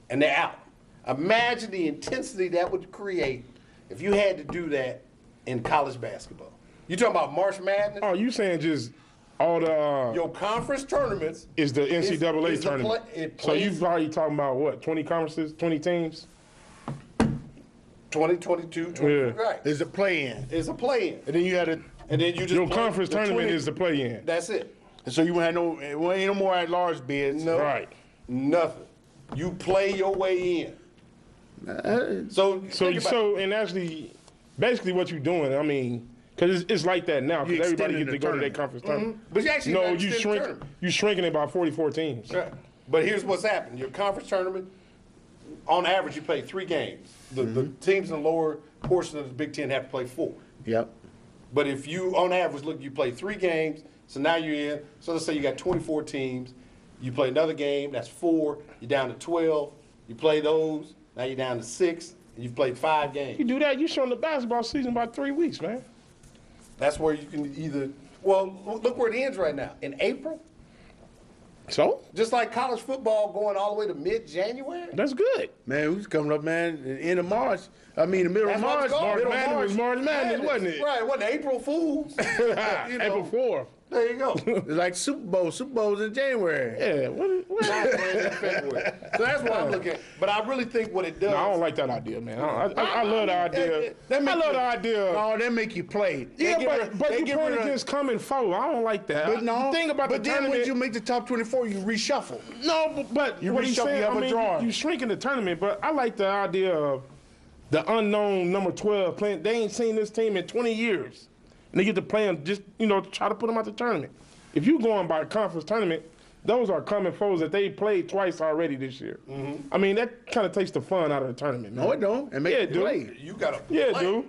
and they're out. Imagine the intensity that would create if you had to do that in college basketball. You talking about March Madness? Oh, you saying just all the Your conference tournaments is the NCAA is the tournament. it So you plays probably talking about what? 20 conferences, 20 teams? 2022, 20, Yeah. right? is a play-in. It's a play-in, And then you had a and then you just Your play conference the tournament 20 is the play-in. That's it. so you had ain't no more at large bids. No. Right. Nothing. You play your way in. So think about- And actually, basically what you're doing, I mean, because it's like that now, You because everybody extending gets to the go to their tournament. conference tournament. but you actually No, not you extend the shrink. tournament. You shrinking it by 44 teams. Right. But here's what's happened. Your conference tournament, on average, you play 3 games. The teams in the lower portion of the Big Ten have to play 4. Yep. But if you, on average, look, you play 3 games, so now you're in. So let's say you got 24 teams. You play another game, that's 4. You're down to 12. You play those, now you're down to 6. And you've played 5 games. You do that, you shorten the basketball season by 3 weeks, man. That's where you can either, well, look where it ends right now. In April, So just like college football going all the way to mid-January. that's good. Man, we was coming up, man, the end of March. I mean, the middle That's of what March. it's called. March Middle of Madness was March Madness, Madness. wasn't it? Right, it wasn't April Fools. You know, April 4th. There you go. It's like Super Bowl. Super Bowl's in January. Yeah. What? Not playing in February. So that's what I'm looking at. But I really think what it does. No, I don't like that idea, man. I love the idea. That I make love you- the idea. Oh, they make you play. Yeah, They get rid- but they you get playing rid of- against coming foe. I don't like that. But no, the thing about but the then tournament, when you make the top 24, you reshuffle. no, but You what he's reshuffle, saying, you have I a mean, draw. you shrinking the tournament. But I like the idea of the unknown number 12 playing. They ain't seen this team in 20 years, and they get to play them. Just try to put them out the tournament. If you going by conference tournament, those are common foes that they played twice already this year. I mean, that kind of takes the fun out of the tournament, man. No, it don't. It make Yeah, you dude. play. You got to Yeah, play. dude.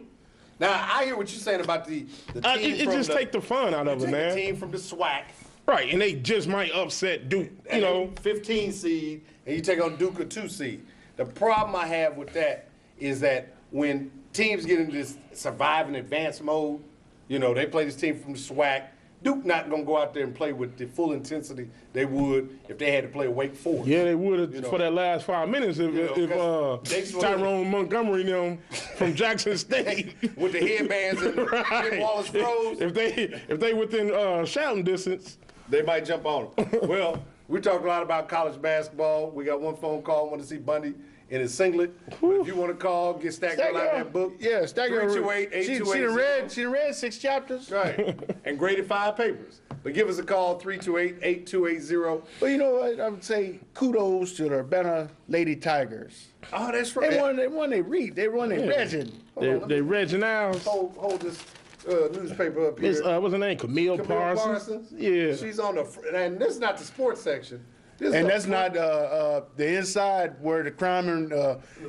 Now, I hear what you're saying about the team It from just the, take the fun out of it, take man. the team from the SWAC. Right, and they just might upset Duke. And 15 seed, and you take on Duke a 2 seed. The problem I have with that is that when teams get into this survive and advance mode, they play this team from the SWAC, Duke not gonna go out there and play with the full intensity they would if they had to play Wake Forest. Yeah, they would have You know. for that last 5 minutes if, You know, 'cause they sort of- Tyrone Montgomery and them from Jackson State. With the headbands and Jim Wallace froze. If they within shouting distance. They might jump on them. Well, we talked a lot about college basketball. We got one phone call. Want to see Bundy in his singlet. But if you want to call, get Stack Girl out of that book. Yeah, Stack Girl. 328-8280. She done read 6 chapters. Right. And graded 5 papers. But give us a call, 328-8280. Well, you know what? I would say kudos to the Urbana Lady Tigers. Oh, that's right. They won their read. They won their legend. They Reggie Niles. Hold this newspaper up here. Miss, what's her name? Camille Parsons. Yeah. She's on the, and this is not the sports section. This is And a that's not the inside where the crime and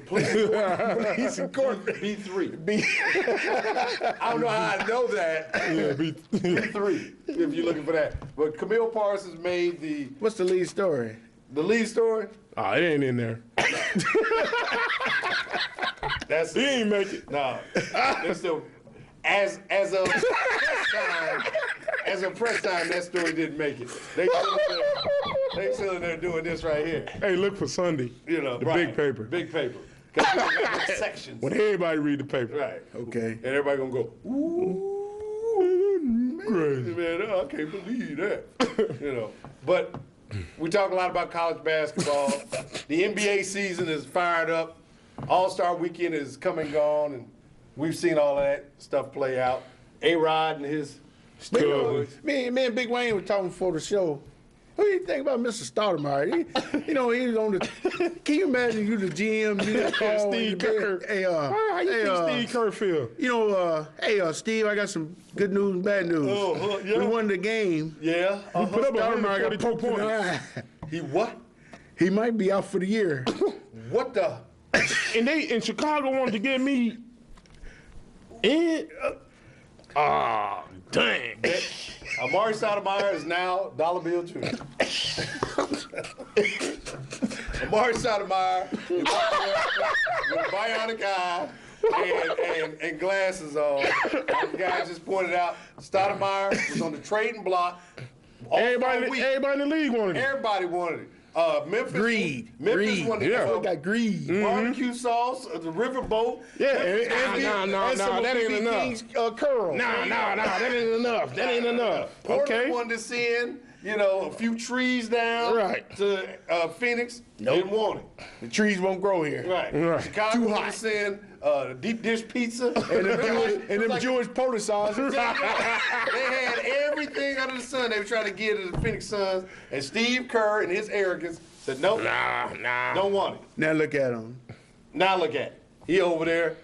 police and court. B3. I don't know how I know that. Yeah, B3, if you're looking for that. But Camille Parsons made the What's the lead story? lead story. Oh, it ain't in there. That's He ain't make it. no. That's still as a press time, that story didn't make it. They still in there doing this right here. Hey, look for Sunday. You know, the right. big paper. Big paper. 'Cause we got those sections. When everybody read the paper. Right. Okay. And everybody gonna go, ooh, Crazy. man, I can't believe that. You know. But we talk a lot about college basketball. The NBA season is fired up. All-Star weekend is come and gone, and we've seen all of that stuff play out. A-Rod and his Still, Me and Big Wayne were talking before the show. What do you think about Mr. Stoudemire? He was on the. Can you imagine you the GM? You just call Steve Kerr. Hey, how you think Steve Kerr feel? Hey, Steve, I got some good news and bad news. yeah. We won the game. Yeah. He put up Stoudemire got 142 poked in the points. eye. He what? He might be out for the year. What the? And they in Chicago wanted to get me in. Ah, dang. Amari Stoudemire is now Dollar Bill Jr. Amari Stoudemire with a bionic eye and glasses on. The guy just pointed out Stoudemire was on the trading block. Everybody in the league wanted it. Everybody wanted it. Memphis. Greed. Memphis wanted Yeah. it. Got greed. Barbecue sauce, the riverboat. Yeah, Memphis- that ain't enough. Curl. Nah, that ain't enough. That ain't enough. Portland Okay. wanted to send, a few trees down Right. to Phoenix. Didn't want it. The trees won't grow here. Right. Right. Chicago Too wanted hot. to send deep dish pizza. And them Jewish police officers. They had everything under the sun they were trying to give to the Phoenix Suns. And Steve Kerr and his arrogance said, nope, Nah. don't want it. Now look at him. Now look at it. He over there.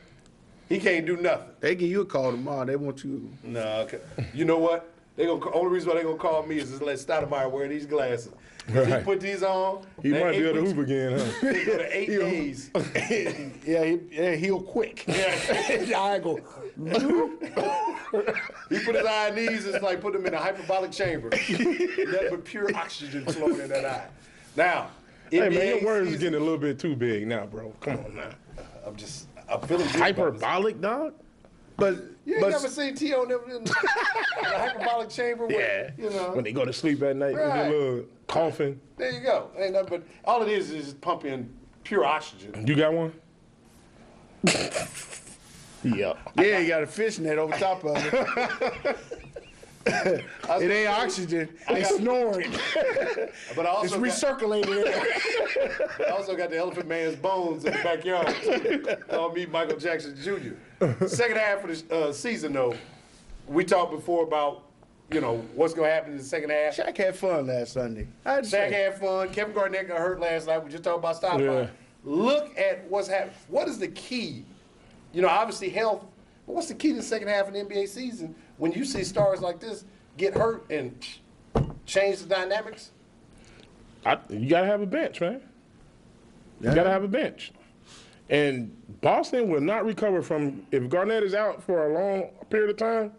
He can't do nothing. They give you a call tomorrow. They want you. No, okay. You know what? Only reason why they're gonna call me is to let Stoudemire wear these glasses. If he Right. put these on. He that might be 8 able to weeks- hoop again, huh? They go to 8 days. Yeah, he'll quick. I go. He put his eye in these, it's like put him in a hyperbolic chamber. Nothing but pure oxygen flowing in that eye. Now, Hey, man, NBA your words is season- getting a little bit too big now, bro. Come on now. I'm feeling good about this. Hyperbolic, dog? But You ain't never seen T.O. in the hyperbolic chamber where, When they go to sleep at night with Right. their little coffin. there you go. Ain't nothing but, all it is just pumping pure oxygen. You got one? Yeah. yeah, you got a fish net over top of it. It ain't oxygen. It's snoring. But I It's also got, recirculating. I also got the Elephant Man's bones in the backyard. I'll meet Michael Jackson Jr. Second half of the season, though, we talked before about, what's going to happen in the second half. Shaq had fun last Sunday. I'd Shaq say. had fun. Kevin Garnett got hurt last night. We just talked about Stoudemire. Yeah. Look at what's happening. What is the key? Obviously health, but what's the key to the second half of the NBA season when you see stars like this get hurt and change the dynamics? You got to have a bench, man. You got to have a bench. And Boston will not recover from, if Garnett is out for a long period of time,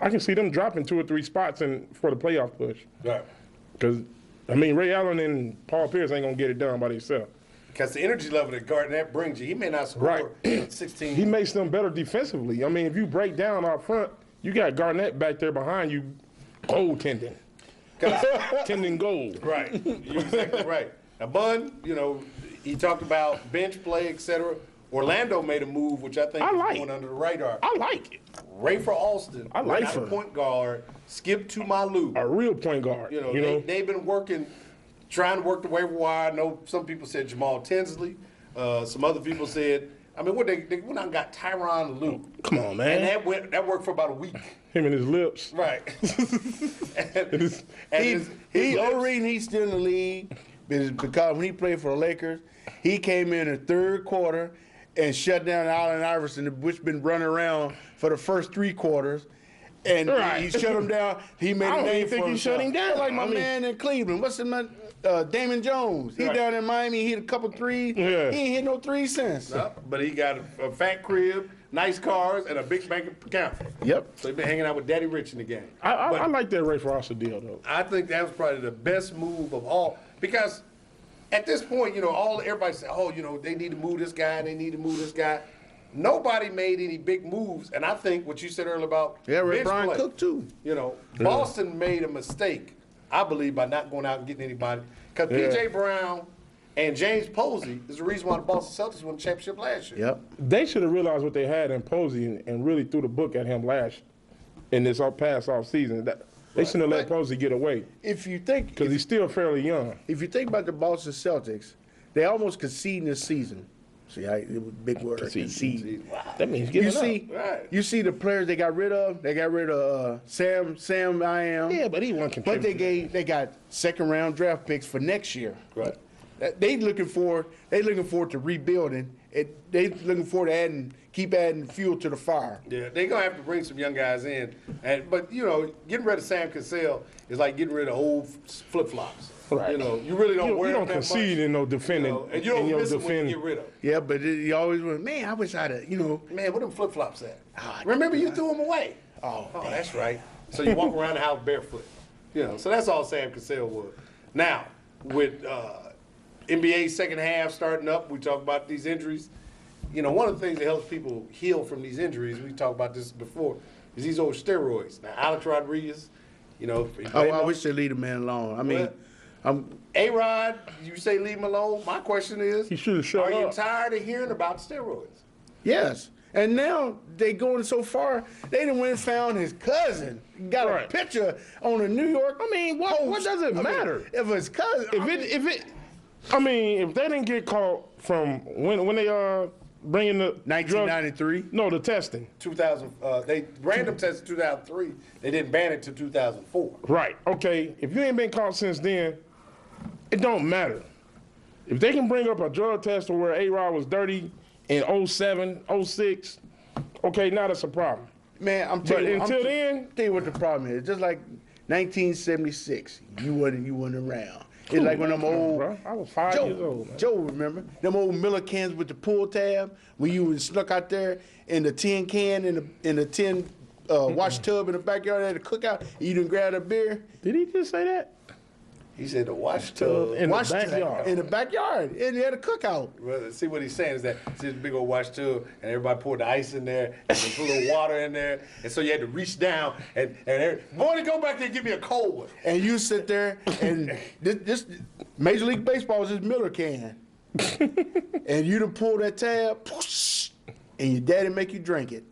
I can see them dropping 2 or 3 spots for the playoff push. Right. Because, Ray Allen and Paul Pierce ain't going to get it done by themselves. Because the energy level that Garnett brings you, he may not score 16. He makes them better defensively. If you break down up front, you got Garnett back there behind you Goaltending. Tendon gold. Right. You're exactly right. Now, Bun, he talked about bench play, etc. Orlando made a move, which I think is going under the radar. I like it. Rafer Alston, I like not a her. point guard, Skip Tumalu. A real point guard. They've been trying to work the waiver wire. I know some people said Jamal Tinsley. Some other people said, they went out and got Tyronn Lue. Come on, man. And that worked for about a week. Him and his lips. Right. The only reason he's still in the league is because when he played for the Lakers, he came in the third quarter and shut down Allen Iverson, which been running around for the first 3 quarters. And he shut him down. He made a name for himself. He shut him down. Like my man in Cleveland. What's his name? Damon Jones. He down in Miami. He hit a couple threes. Yeah. He ain't hit no 3 cents. No, but he got a fat crib, nice cars, and a big bank account. Yep. So he's been hanging out with Daddy Rich in the game. I like that Ray Foster deal, though. I think that was probably the best move of all. Because at this point, everybody said, they need to move this guy, they need to move this guy. Nobody made any big moves, and I think what you said earlier about bench Brian play, Cook too. Boston made a mistake, I believe, by not going out and getting anybody. Because P.J. Brown and James Posey is the reason why the Boston Celtics won the championship last year. Yep. They should have realized what they had in Posey and really threw the book at him in this past off season. They shouldn't have let Posey get away If you think, because he's still fairly young. if you think about the Boston Celtics, they almost conceded this season. See, it was a big word. Concede. That means You giving see, up. Right. you see the players they got rid of. They got rid of Sam I am. Yeah, but he wasn't But contributing. they got second round draft picks for next year. Right. They looking forward to rebuilding. They looking forward to keep adding fuel to the fire. Yeah, they're going to have to bring some young guys in. But getting rid of Sam Cassell is like getting rid of old flip-flops. Right. You really don't wear You them don't that concede much. in no defending. And you don't in your miss them when you defending. get rid of them. Yeah, but you always went, man, I wish I'd have, Man, where them flip-flops at? Remember you threw them away. Oh, that's right. So you walk around the house barefoot. So that's all Sam Cassell was. Now, with NBA second half starting up, we talk about these injuries. One of the things that helps people heal from these injuries, we talked about this before, is these old steroids. Now, Alex Rodriguez, I wish they leave the man alone. I mean, A-Rod, you say leave him alone. My question is, He should have shut are you up. tired of hearing about steroids? yes. And now they going so far, they done went and found his cousin. Got a Right. picture on the New York. I mean, what does it matter? If his cousin, If they didn't get caught from when they bringing the 1993. the testing. 2000, they random tested 2003. They didn't ban it till 2004. Right. Okay. If you ain't been caught since then, it don't matter. If they can bring up a drug test where A-Rod was dirty in 07, 06, okay, now that's a problem. Man, I'm But telling you. until then, tell you what the problem is. Just like 1976, you wasn't around. It's like when them old. bro, I was 5 years old. Man. Joe, remember them old Miller cans with the pull tab when you was snuck out there in the tin can in the tin wash tub in the backyard at the cookout. You didn't grab a beer. Did he just say that? He said the wash tub. In Wash the tub backyard. in the backyard. And they had a cookout. Well, see what he's saying is that it's this big old wash tub, and everybody poured the ice in there, and they put a little water in there, and so you had to reach down boy, go back there and give me a cold one. And you sit there and this Major League Baseball is this Miller can. And you done pull that tab, whoosh, and your daddy make you drink it.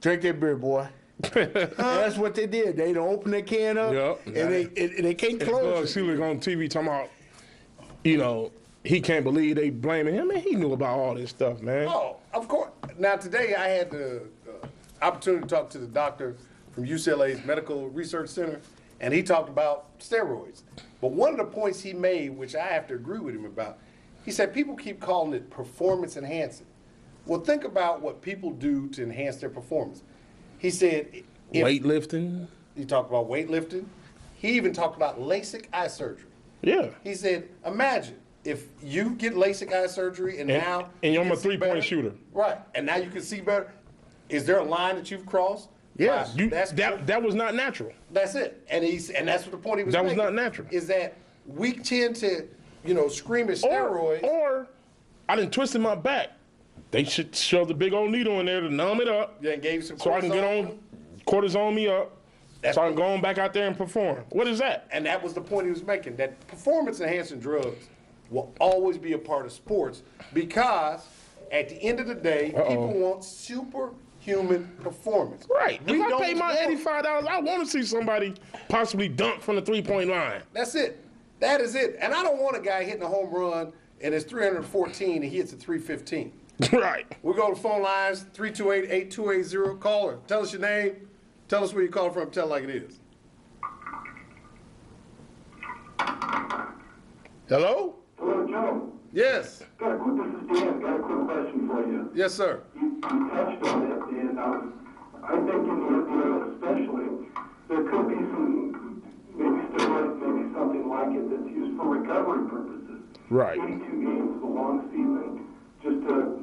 Drink that beer, boy. And that's what they did. They don't open that can up, Yep. and they can't close it. He was on TV talking about, he can't believe they blaming him. Man, he knew about all this stuff, man. Oh, of course. Now, today I had the opportunity to talk to the doctor from UCLA's Medical Research Center, and he talked about steroids. But one of the points he made, which I have to agree with him about, he said people keep calling it performance enhancing. Well, think about what people do to enhance their performance. He said, Weightlifting. he talked about weightlifting. He even talked about LASIK eye surgery. Yeah. He said, imagine if you get LASIK eye surgery and now and you're you a can see 3-point better. shooter. Right, and now you can see better. Is there a line that you've crossed? Yes. That was not natural. That's it. And that's what the point he was That was making. not natural. Is that we tend to, scream at steroids. Or I done twisted my back. They should shove the big old needle in there to numb it up. Yeah, and gave you some So I can get cortisone. on, cortisone me up, So I'm going back out there and perform. What is that? And that was the point he was making, that performance-enhancing drugs will always be a part of sports because at the end of the day, people want superhuman performance. Right. We If I don't pay my want- $85, I want to see somebody possibly dunk from the three-point line. That's it. That is it. And I don't want a guy hitting a home run and it's 314 and he hits at 315. Right. We'll go to phone lines, 328-8280. Caller, tell us your name. Tell us where you're calling from. Tell it like it is. Hello? Hello, Joe. Yes. This is Dan. Got a quick question for you. Yes, sir. You touched on it, and I think in the NBA especially, there could be some, maybe steroids, maybe something like it that's used for recovery purposes. Right. 82 games is a long season. Just to,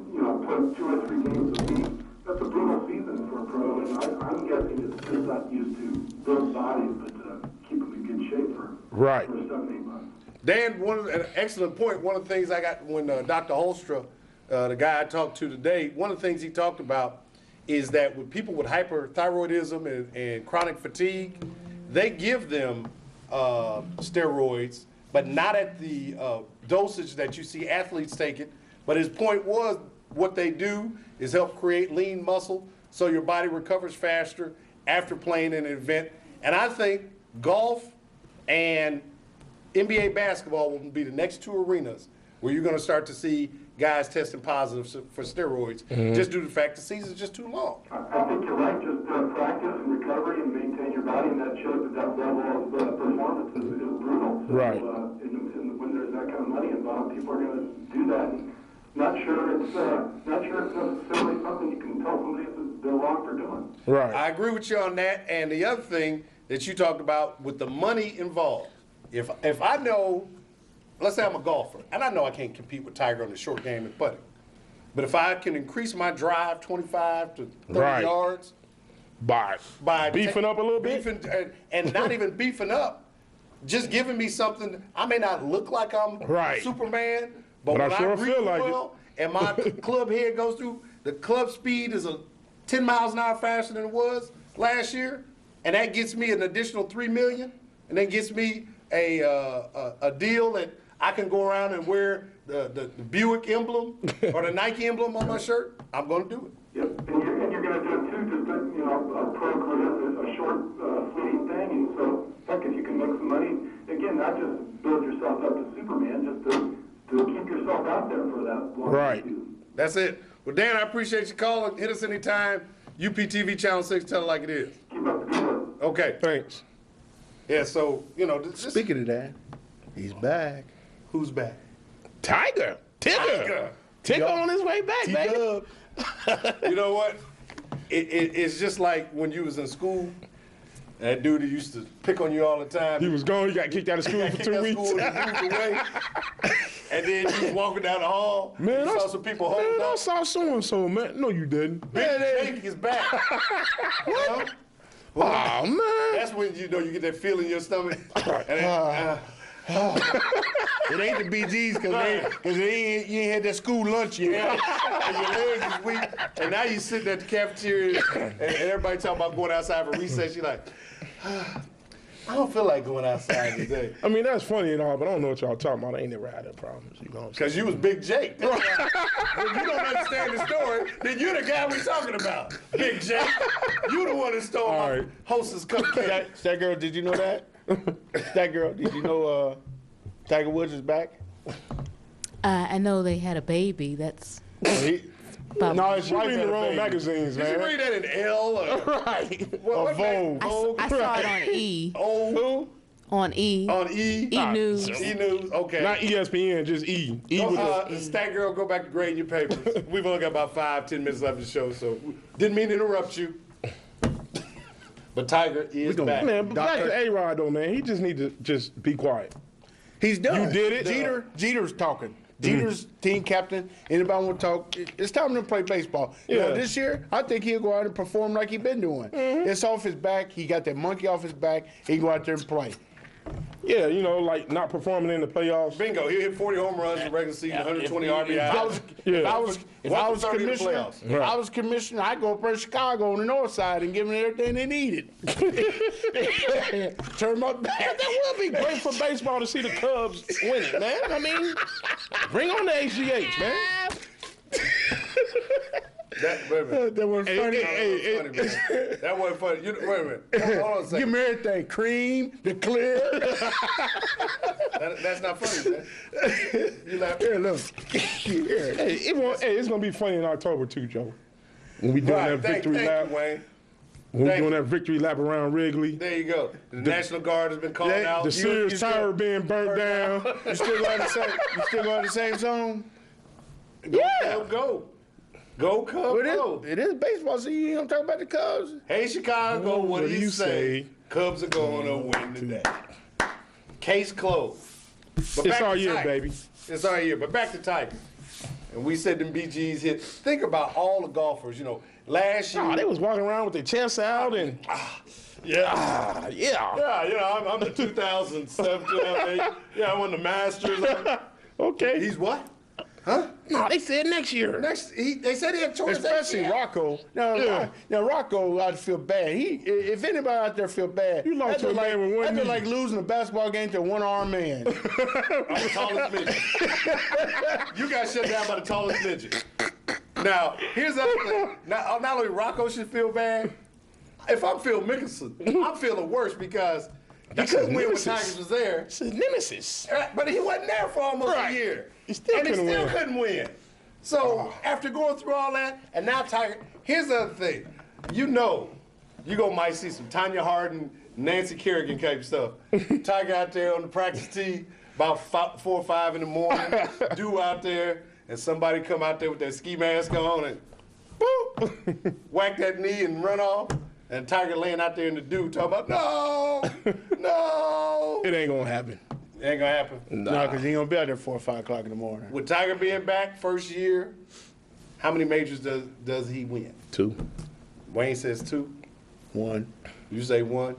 put 2 or 3 games a week, that's a brutal season for a pro, and I'm guessing it's just not used to build bodies, but to keep them in good shape for, Right. for 7, 8 months. Dan, an excellent point. One of the things I got when Dr. Holstra, the guy I talked to today, one of the things he talked about is that with people with hyperthyroidism and chronic fatigue, they give them steroids, but not at the dosage that you see athletes take it. But his point was what they do is help create lean muscle so your body recovers faster after playing in an event. And I think golf and NBA basketball will be the next 2 arenas where you're going to start to see guys testing positive for steroids just due to the fact the season's just too long. I think you're right. Just practice and recovery and maintain your body in that shape at that level of performance is brutal. So, Right. When there's that kind of money involved, people are going to do that. And not sure it's necessarily something you can tell somebody that they're wrong for doing. Right. I agree with you on that. And the other thing that you talked about with the money involved, if I know, let's say I'm a golfer, and I know I can't compete with Tiger on the short game and putting, but if I can increase my drive 25 to 30 Right. yards By beefing up a little bit? and not even beefing up, just giving me something. I may not look like I'm Right. Superman, but But I when sure I breathe feel like it. well and my club head goes through, the club speed is 10 miles an hour faster than it was last year, and that gets me an additional $3 million, and then gets me a deal that I can go around and wear the Buick emblem or the Nike emblem on my shirt. I'm going to do it. Yep. And you're going to do it too, just a pro career, a short, fleeting thing. And so, heck, if you can make some money, again, not just build yourself up to Superman, just to keep yourself out there for that long Right. season. That's it. Well, Dan, I appreciate you calling. Hit us anytime. UPTV Channel 6, tell it like it is. Keep up the good work. Okay. Thanks. Yeah, so, this, Speaking of that, he's back. who's back? Tigger. Tiger. Tigger on his way back, baby. T-Dub. You know what? It's just like when you was in school, that dude who used to pick on you all the time. He was gone. He got kicked out of school for Kicked 2 out of weeks. school and moved away. And then you was walking down the hall. Man, you I saw some people holding man, I up. saw so-and-so, man. No, you didn't. Big Jake is back. What? Oh, man. That's when you get that feeling in your stomach. It ain't the BGs because you ain't had that school lunch yet. And your legs is weak, and now you sitting at the cafeteria, and everybody talking about going outside for recess. You're like, I don't feel like going outside today. I mean, that's funny and all, but I don't know what y'all talking about. I ain't never had that problem. You know what I'm saying? Because you was Big Jake. That's why. If you don't understand the story, then you're the guy we're talking about. Big Jake. You the one that stole All my right. hostess cupcake. That girl, did you know that? That girl, did you know Tiger Woods is back? I know they had a baby. That's about No, his You wife read had the a wrong baby. magazines, Did you man. read that in L? Or, Right. what Vogue. Vogue? I saw it on E. O? On E. On E? E News. E News, okay. Not ESPN, just E. E with the... Stat girl, go back to grading your papers. We've only got about 5-10 minutes left of the show, so didn't mean to interrupt you. But Tiger is back. Man, but back Doctor- to A-Rod, though, man. He just need to just be quiet. He's done. You did it? Jeter's talking. Jeter's team captain. Anybody want to talk? It's time to play baseball. You know, Yeah. this year, I think he'll go out and perform like he's been doing. It's off his back. He got that monkey off his back. He can go out there and play. Yeah, you know, like not performing in the playoffs. Bingo. He hit 40 home runs in the regular season, 120 RBI. If I was, if I was, if I was 30 in the commissioner, playoffs. if I was commissioner, I'd go up to Chicago on the north side and give them everything they needed. Turn them up back. That would be great for baseball to see the Cubs win it, man. I mean, bring on the HGH, man. Wait a minute. That was funny. Funny, man. That wasn't funny. Wait a minute. Hold on a Give second. me everything. Cream, the clear. That's not funny, man. You laugh. Here, look. Here. Hey, it's gonna be funny in October too, Joe. When we doing that Thank victory lap, you, Wayne. when we thank doing you. that victory lap around Wrigley, There you go. The National Guard has been called out. the Sears Tower being burnt down. You still got the same? You still got the same song? Yeah. Go. Go, Cubs, But go. it is baseball season. You don't talk about the Cubs. Hey, Chicago, what do you say? Cubs are going to win today. Case closed. But It's back our to year, Tiger. baby. It's our year. But back to Tiger. And we said them BGs hit. Think about all the golfers, you know, last year. Oh, they was walking around with their chests out and yeah. yeah. Yeah, you know, I'm the 2007, 2008. Yeah, I won the Masters. Okay. He's what? No, they said next year. They said he had choice. Especially Rocco. Now Rocco, I'd feel bad. If anybody out there feel bad, You lost to a man with one that'd be knee. like losing a basketball game to a one-armed man. I'm the tallest midget. You got shut down by the tallest midget. Now, here's the other thing. Not only Rocco should feel bad, if I'm Phil Mickelson, I'm feeling worse because he couldn't win when nemesis. Tigers was there. It's his nemesis. But he wasn't there for almost Right. a year. He still and he couldn't still win. couldn't win. So after going through all that, and now Tiger, here's the other thing. You know, might see some Tanya Hardin, Nancy Kerrigan type stuff. Tiger out there on the practice tee about 4 or 5 in the morning, dew out there, and somebody come out there with that ski mask on and boop, whack that knee and run off. And Tiger laying out there in the dew talking about, no. It ain't gonna happen. Ain't gonna happen. No, because he ain't gonna be out there 4 or 5 o'clock in the morning. With Tiger being back first year, how many majors does he win? 2. Wayne says 2. 1. You say 1.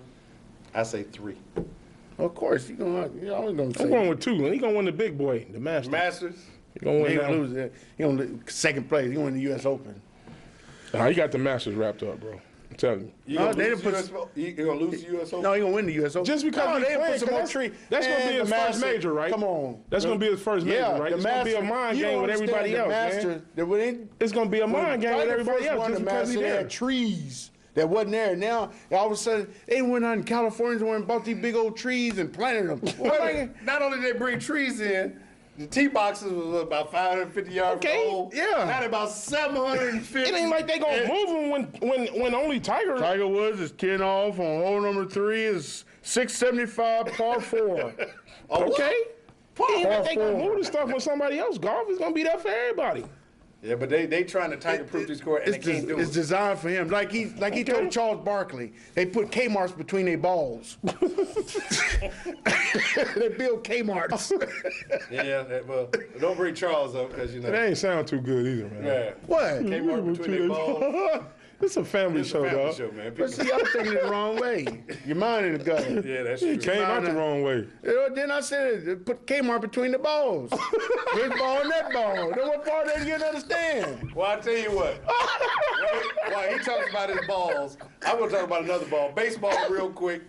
I say 3. Of course, you always gonna say. I'm going with 2, and he gonna win the big boy, the Masters. Masters. He gonna He win gonna that. lose it. He gonna second place. He gonna win the U.S. Open. Nah, he got the Masters wrapped up, bro. I'm telling you. You No, gonna they lose didn't the US, you gonna lose the U.S. Open? No, he gonna win the U.S. Open. Just because no, he they didn't playing, put some more 'cause tree. that's gonna be Man, his the first Masters- major, right? Come on. That's gonna be his first major, right? It's gonna be a mind you game don't with everybody else, understand man. the Masters, It's gonna be a mind game with Tiger everybody first else won just the because Masters, he they there. had trees that wasn't there. Now, all of a sudden, they went out in California and bought these big old trees and planted them. Wait a minute. Not only did they bring trees in, the tee boxes was about 550 yards Okay, old. yeah. Now they're about 750. It ain't like they gonna move him when only Tiger. Tiger Woods is 10 off on hole number 3 is 675 par 4. Oh, what? Okay. It ain't like they gonna Par four. move the stuff when somebody else golf is gonna be there for everybody. Yeah, but they trying to Tiger-proof this court, and they can't do It's it. designed for him. Like he told Charles Barkley, they put Kmart's between their balls. They build Kmart's. Yeah, well, don't bring Charles up because, you know. It ain't sound too good either, man. Yeah. What? Kmart between their balls. It's a family It's a show, family dog. show, man. But see, y'all taking it the wrong way. Your mind in the gutter. Yeah, that's true. Came out the wrong way. Then I said, put Kmart between the balls. This ball and that ball. Then what part they didn't understand? Well, I tell you what. While he talks about his balls, I'm going to talk about another ball. Baseball, real quick.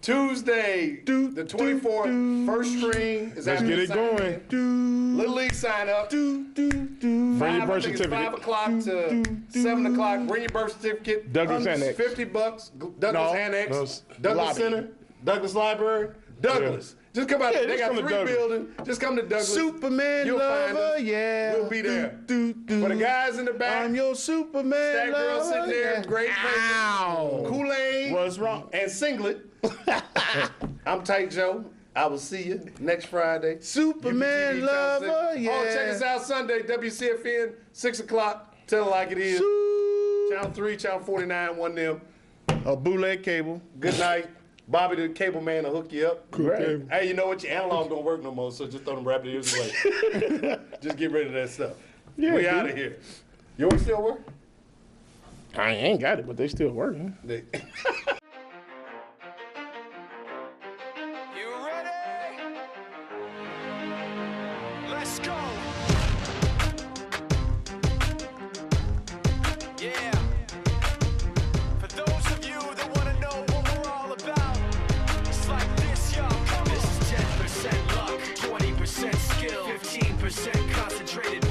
Tuesday, the 24th, first string is Let's after get the it second. going. Little League sign up. Bring your birth I think it's 5 certificate. o'clock to 7 o'clock. Bring your birth certificate. Douglas Annex. $50. Douglas No. Annex. No. Douglas Lobby. Center. Douglas Library. Douglas. Just come out. Yeah, They just got come to 3 Douglas. buildings. Just come to Douglas. Superman You'll find lover, us. yeah. We'll be there. For the guys in the back, I'm your Superman that girl lover. sitting there, yeah. great Ow. Kool-Aid. What's wrong? And singlet. I'm Tight Joe. I will see you next Friday. Superman UPTV Channel 6. lover, yeah. Oh, check us out Sunday, WCFN, 6 o'clock. Tell it like it is. Channel 3, Channel 49, one them. A bootleg cable. Good night. Bobby the cable man will hook you up. Right. Hey, you know what? Your analog don't work no more, so just throw them rabbit ears away. Just get rid of that stuff. Yeah, we dude. out of here. Yours still work? I ain't got it, but they still working. They- You ready? Let's go. Yeah. For those of you that want to know what we're all about, it's like this, y'all. This is 10% luck, 20% skill, 15% concentrated